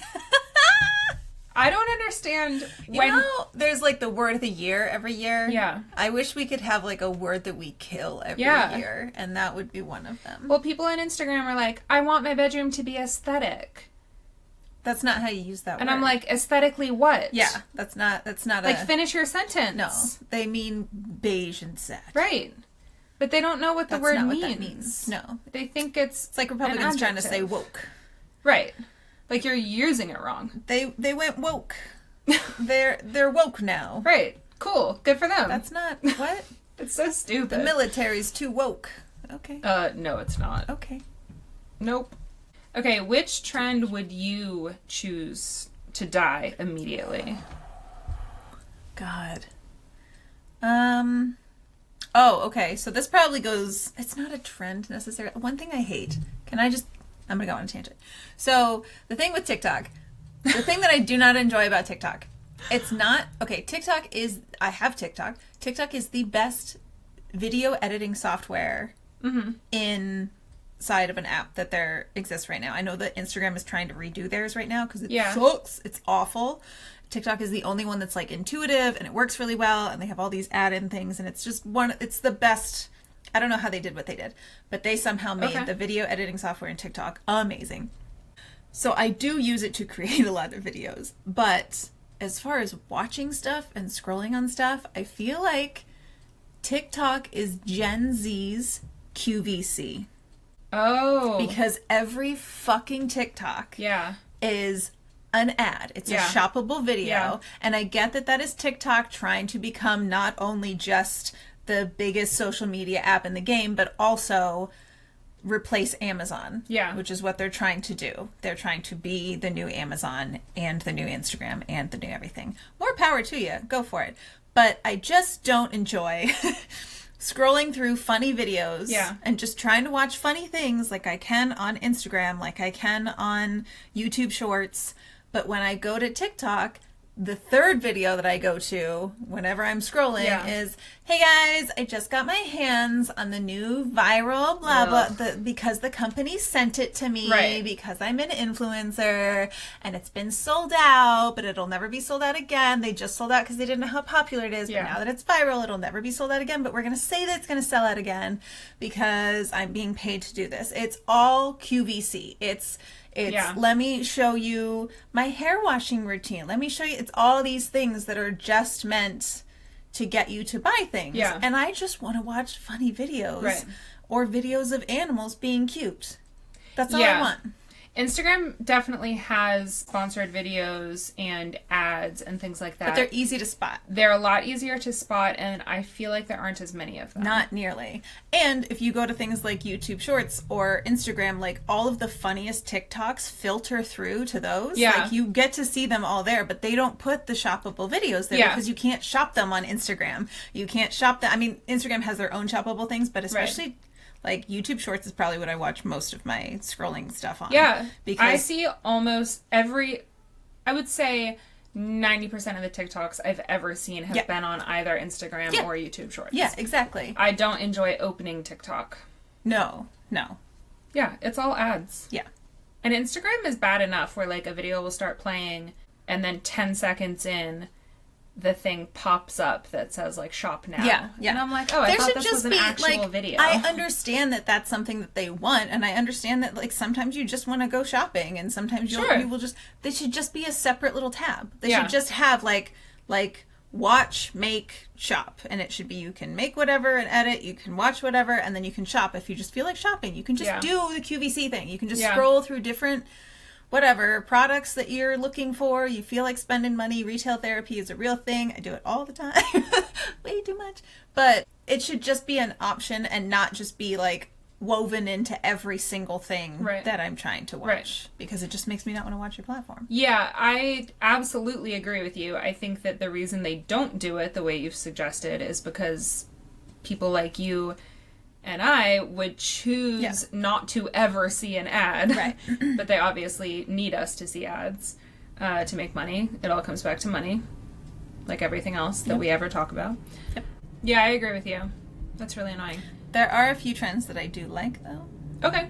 I don't understand when. You know, there's like the word of the year every year. Yeah. I wish we could have like a word that we kill every Yeah. year, and that would be one of them. Well, people on Instagram are like, I want my bedroom to be aesthetic. That's not how you use that word. And I'm like, aesthetically what? yeah, that's not Like, a... finish your sentence. No, they mean beige and sad. Right. But they don't know what the That's word not means. what that means. No. They think it's It's like Republicans an trying to say adjective. woke. Right. Like, you're using it wrong. They went woke. They're woke now. Right. Cool. Good for them. That's not what? It's so stupid. The military's too woke. Okay. No, it's not. Okay. Nope. Okay, which trend would you choose to die immediately? God. Oh, okay. So this probably goes... It's not a trend necessarily. One thing I hate. Can I just I'm going to go on a tangent. So the thing with TikTok, the thing that I do not enjoy about TikTok, it's not, okay, TikTok is, I have TikTok. TikTok is the best video editing software inside of an app that there exists right now. I know that Instagram is trying to redo theirs right now because it sucks. It's awful. TikTok is the only one that's like intuitive and it works really well and they have all these add-in things and it's just it's the best. I don't know how they did what they did, but they somehow made the video editing software in TikTok amazing. So I do use it to create a lot of videos, but as far as watching stuff and scrolling on stuff, I feel like TikTok is Gen Z's QVC. Oh. Because every fucking TikTok is an ad. It's a shoppable video. Yeah. And I get that is TikTok trying to become not only just the biggest social media app in the game, but also replace Amazon. Yeah. Which is what they're trying to do. They're trying to be the new Amazon and the new Instagram and the new everything. More power to you. Go for it. But I just don't enjoy scrolling through funny videos and just trying to watch funny things like I can on Instagram, like I can on YouTube Shorts. But when I go to TikTok, the third video that I go to whenever I'm scrolling is, hey guys, I just got my hands on the new viral blah blah because the company sent it to me because I'm an influencer and it's been sold out, but it'll never be sold out again. They just sold out because they didn't know how popular it is. But now that it's viral, it'll never be sold out again. But we're going to say that it's going to sell out again because I'm being paid to do this. It's all QVC. It's let me show you my hair washing routine. Let me show you. It's all these things that are just meant to get you to buy things. Yeah. And I just want to watch funny videos or videos of animals being cute. That's all I want. Instagram definitely has sponsored videos and ads and things like that. But they're easy to spot. They're a lot easier to spot, and I feel like there aren't as many of them. Not nearly. And if you go to things like YouTube Shorts or Instagram, like all of the funniest TikToks filter through to those. Yeah. Like you get to see them all there, but they don't put the shoppable videos there because you can't shop them on Instagram. You can't shop them. I mean, Instagram has their own shoppable things, but especially... Like, YouTube Shorts is probably what I watch most of my scrolling stuff on. Yeah. Because I see almost I would say 90% of the TikToks I've ever seen have been on either Instagram or YouTube Shorts. Yeah, exactly. I don't enjoy opening TikTok. No. Yeah, it's all ads. Yeah. And Instagram is bad enough where, like, a video will start playing and then 10 seconds in, the thing pops up that says like shop now. Yeah. And I'm like, I thought this was an actual video. I understand that that's something that they want, and I understand that like sometimes you just want to go shopping, and sometimes you will just. They should just be a separate little tab. They should just have like watch, make, shop, and it should be you can make whatever and edit, you can watch whatever, and then you can shop if you just feel like shopping. You can just do the QVC thing. You can just scroll through different. Whatever, products that you're looking for, you feel like spending money. Retail therapy is a real thing. I do it all the time. Way too much. But it should just be an option and not just be like woven into every single thing that I'm trying to watch. Because it just makes me not want to watch your platform. Yeah, I absolutely agree with you. I think that the reason they don't do it the way you've suggested is because people like you and I would choose not to ever see an ad. Right. But they obviously need us to see ads to make money. It all comes back to money, like everything else that we ever talk about. Yep. Yeah, I agree with you. That's really annoying. There are a few trends that I do like, though. Okay.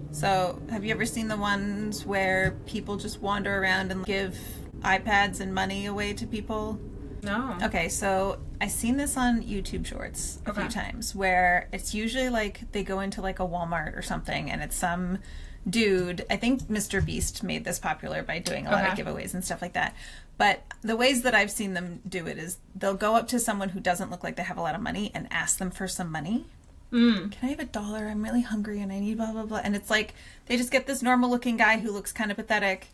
So, have you ever seen the ones where people just wander around and give iPads and money away to people? No. Okay, so I've seen this on YouTube Shorts a few times where it's usually like they go into like a Walmart or something and it's some dude. I think Mr. Beast made this popular by doing a lot of giveaways and stuff like that. But the ways that I've seen them do it is they'll go up to someone who doesn't look like they have a lot of money and ask them for some money. Can I have $1? I'm really hungry and I need blah, blah, blah. And it's like they just get this normal looking guy who looks kind of pathetic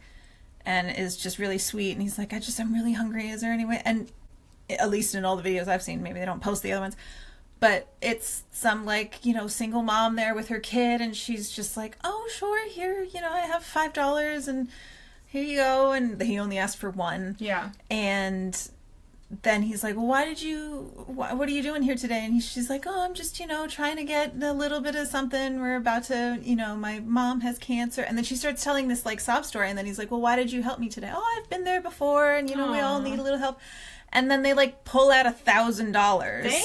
and is just really sweet. And he's like, I'm really hungry. Is there any way? And at least in all the videos I've seen, maybe they don't post the other ones, but it's some like, single mom there with her kid and she's just like, oh, sure, here, I have $5 and here you go. And he only asked for one. Yeah. And then he's like, well, what are you doing here today? And she's like, oh, I'm just, trying to get a little bit of something. We're about to, my mom has cancer. And then she starts telling this like sob story. And then he's like, well, why did you help me today? Oh, I've been there before. And, we all need a little help. And then they like pull out $1,000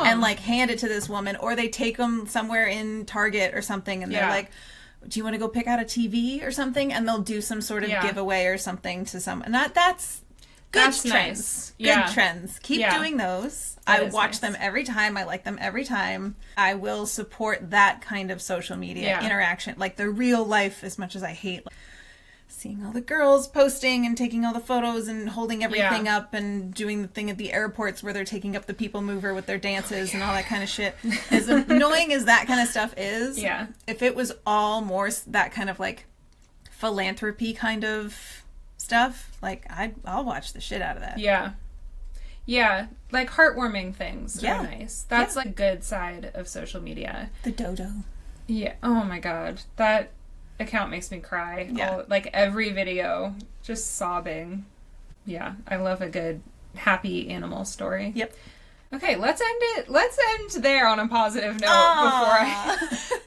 and like hand it to this woman, or they take them somewhere in Target or something. And they're like, do you want to go pick out a TV or something? And they'll do some sort of giveaway or something to someone. That's trends. Nice. Good trends. Keep doing those. I watch them every time. I like them every time. I will support that kind of social media interaction, like the real life, as much as I hate seeing all the girls posting and taking all the photos and holding everything up and doing the thing at the airports where they're taking up the people mover with their dances and all that kind of shit. As annoying as that kind of stuff is, if it was all more that kind of like philanthropy kind of stuff, like I'll watch the shit out of that. Yeah, like heartwarming things are nice. That's like a good side of social media. The dodo. Yeah. Oh my god, that account makes me cry. Like every video, just sobbing. Yeah, I love a good happy animal story. Yep. Okay, let's end there on a positive note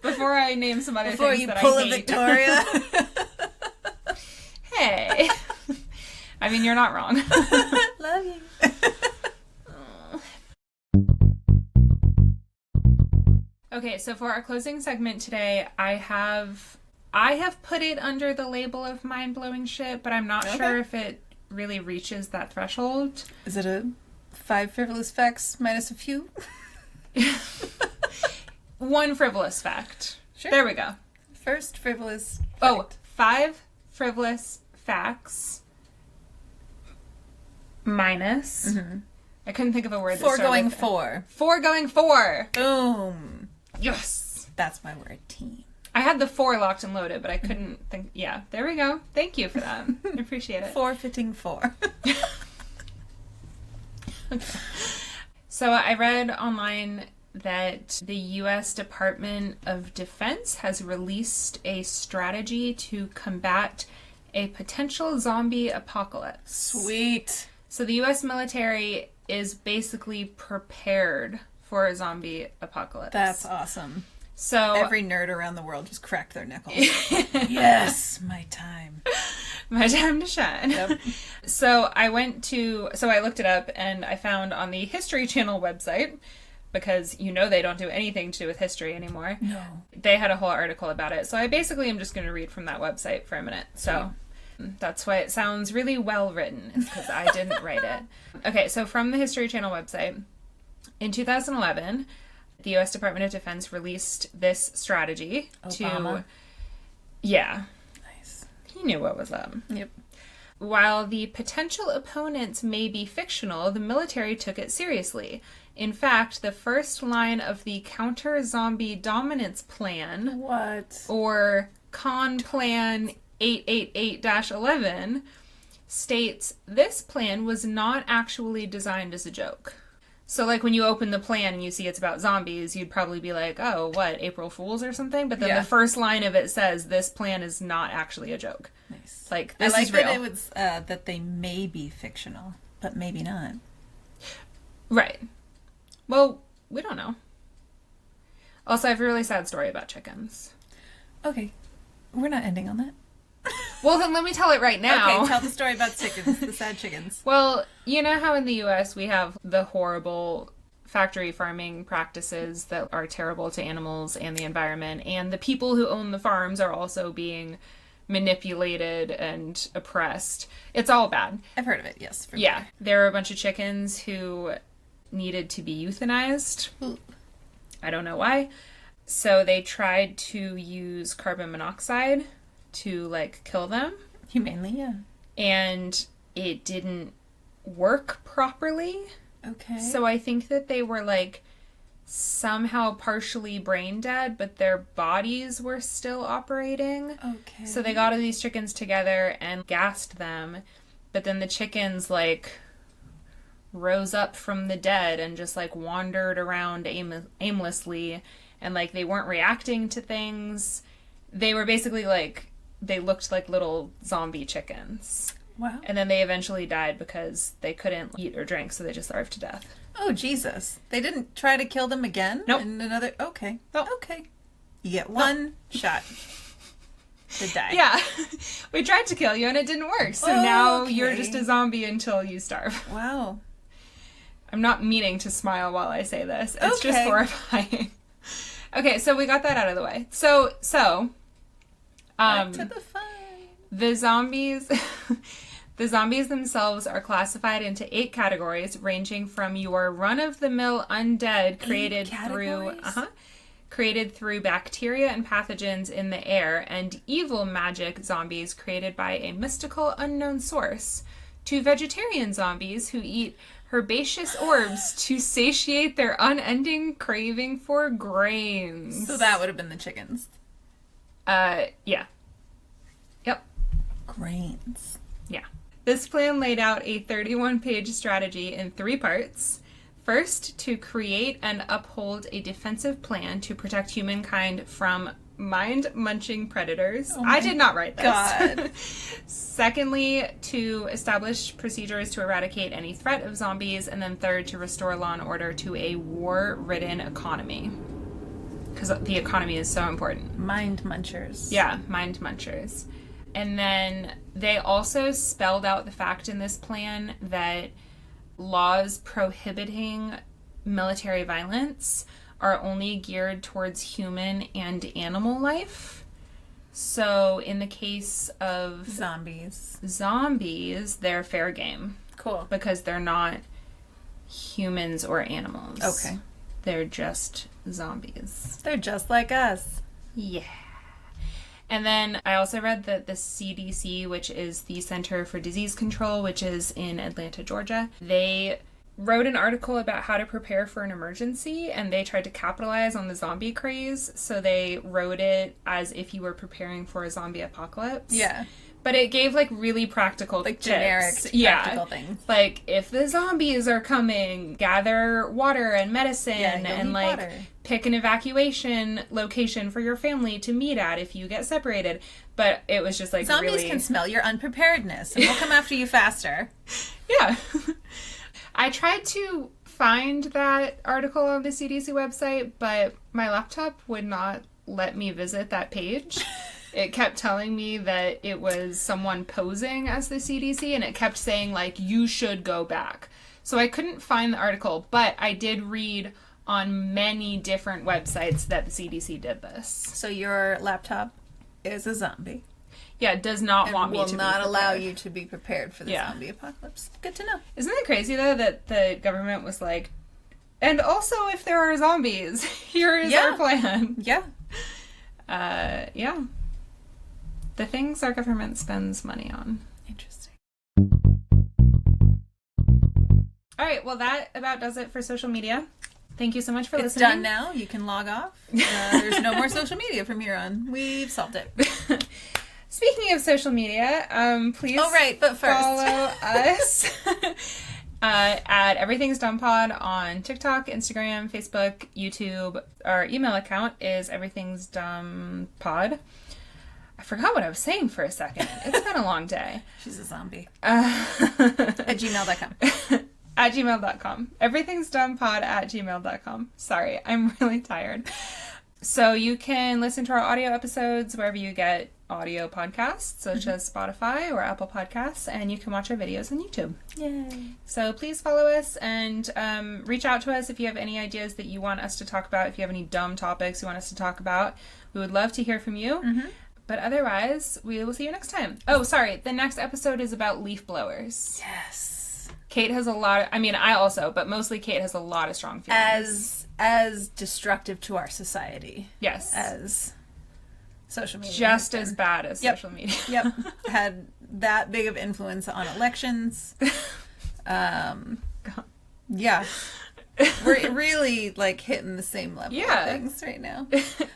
before I name some other things that I hate. Before you pull a Victoria. Hey. I mean, you're not wrong. Love you. Okay, so for our closing segment today, I have put it under the label of mind-blowing shit, but I'm not sure if it really reaches that threshold. Is it a 5 frivolous facts minus a few? One frivolous fact. Sure. There we go. First frivolous fact. Oh, 5 frivolous facts minus. Mm-hmm. I couldn't think of a word. Foregoing 4. Foregoing 4. Boom. Yes. That's why we're a team. I had the 4 locked and loaded, but I couldn't think. Yeah, there we go. Thank you for that. I appreciate it. Forfeiting 4. Okay. So I read online that the U.S. Department of Defense has released a strategy to combat a potential zombie apocalypse. Sweet. So the U.S. military is basically prepared for a zombie apocalypse. That's awesome. So every nerd around the world just cracked their nickels. Yes, my time. My time to shine. Yep. So I looked it up and I found on the History Channel website, because they don't do anything to do with history anymore. No. They had a whole article about it. So I basically am just going to read from that website for a minute. So that's why it sounds really well written, because I didn't write it. Okay, so from the History Channel website, in 2011, the U.S. Department of Defense released this strategy Obama. Yeah. Nice. He knew what was up. Yep. While the potential opponents may be fictional, the military took it seriously. In fact, the first line of the Counter-Zombie Dominance Plan, or Con Plan 888-11, states this plan was not actually designed as a joke. So, like, when you open the plan and you see it's about zombies, you'd probably be like, oh, what, April Fool's or something? But then the first line of it says, this plan is not actually a joke. Nice. Like, this I like is real. that it was, that they may be fictional, but maybe not. Right. Well, we don't know. Also, I have a really sad story about chickens. Okay. We're not ending on that. Well, then let me tell it right now. Okay, tell the story about chickens, the sad chickens. Well, you know how in the U.S. we have the horrible factory farming practices that are terrible to animals and the environment, and the people who own the farms are also being manipulated and oppressed. It's all bad. I've heard of it, yes. Yeah. There were a bunch of chickens who needed to be euthanized. Ooh. I don't know why. So they tried to use carbon monoxide to, like, kill them. Humanely, yeah. And it didn't work properly. Okay. So I think that they were, like, somehow partially brain dead, but their bodies were still operating. Okay. So they got all these chickens together and gassed them. But then the chickens, like, rose up from the dead and just, like, wandered around aimlessly. And, like, they weren't reacting to things. They were basically, like, they looked like little zombie chickens. Wow. And then they eventually died because they couldn't eat or drink, so they just starved to death. Oh, Jesus. They didn't try to kill them again? Nope. In another... Okay. Nope. Okay. You get one shot to die. Yeah. We tried to kill you and it didn't work. So now Okay. you're just a zombie until you starve. Wow. I'm not meaning to smile while I say this. It's just Okay. horrifying. Okay, so we got that out of the way. So Back to the fun. the zombies the zombies themselves are classified into 8 categories, ranging from your run-of-the-mill undead created through bacteria and pathogens in the air, and evil magic zombies created by a mystical unknown source, to vegetarian zombies who eat herbaceous orbs to satiate their unending craving for grains. So that would have been the chickens. Yeah. Yep. Grains. Yeah. This plan laid out a 31-page strategy in 3 parts. First, to create and uphold a defensive plan to protect humankind from mind-munching predators. I did not write this. God. Secondly, to establish procedures to eradicate any threat of zombies. And then third, to restore law and order to a war-ridden economy. Because the economy is so important. Mind munchers. Yeah, mind munchers. And then they also spelled out the fact in this plan that laws prohibiting military violence are only geared towards human and animal life. So in the case of Zombies. they're fair game Cool. because they're not humans or animals. Okay. They're just zombies. They're just like us. Yeah. And then I also read that the CDC, which is the Center for Disease Control, which is in Atlanta, Georgia, they wrote an article about how to prepare for an emergency, and they tried to capitalize on the zombie craze. So they wrote it as if you were preparing for a zombie apocalypse. Yeah. But it gave like really practical Like tips. generic practical things. Like if the zombies are coming, gather water and medicine, you'll and need like water. pick an evacuation location for your family to meet at if you get separated. But it was just like Zombies really... can smell your unpreparedness and will come after you faster. Yeah. I tried to find that article on the CDC website, but my laptop would not let me visit that page. It kept telling me that it was someone posing as the CDC, and it kept saying, like, you should go back. So I couldn't find the article, but I did read on many different websites that the CDC did this. So your laptop is a zombie. Yeah, it does not And want me to will not be allow prepared. you to be prepared for the Yeah. zombie apocalypse. Good to know. Isn't it crazy, though, that the government was like, and also if there are zombies, here is our plan. Yeah. Yeah. The things our government spends money on. Interesting. All right, well, that about does it for social media. Thank you so much for It's listening. done now. You can log off. There's no more social media from here on. We've solved it. Speaking of social media, please Oh, right, but first. follow us at Everything's Dumb Pod on TikTok, Instagram, Facebook, YouTube. Our email account is everythingsdumbpod. I forgot what I was saying for a second. It's been a long day. She's a zombie. At At gmail.com. At gmail.com. Everythingsdumbpod@gmail.com. Sorry, I'm really tired. So you can listen to our audio episodes wherever you get audio podcasts, such as Spotify or Apple Podcasts, and you can watch our videos on YouTube. Yay. So please follow us and reach out to us if you have any ideas that you want us to talk about, if you have any dumb topics you want us to talk about. We would love to hear from you. Mm-hmm. But otherwise, we will see you next time. Oh, sorry. The next episode is about leaf blowers. Yes. Kate has a lot of, I mean, I also, but mostly Kate has a lot of strong feelings. As destructive to our society Yes. as social media. Just has as been. bad as Yep. social media. Yep. Had that big of influence on elections. Yeah. We're really like hitting the same level Yeah. of things right now.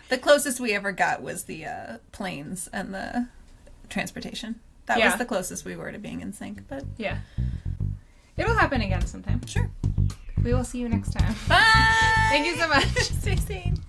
The closest we ever got was the planes and the transportation. That Yeah. was the closest we were to being in sync, but Yeah. It'll happen again sometime. sure. We will see you next time. Bye! Thank you so much. Stay sane.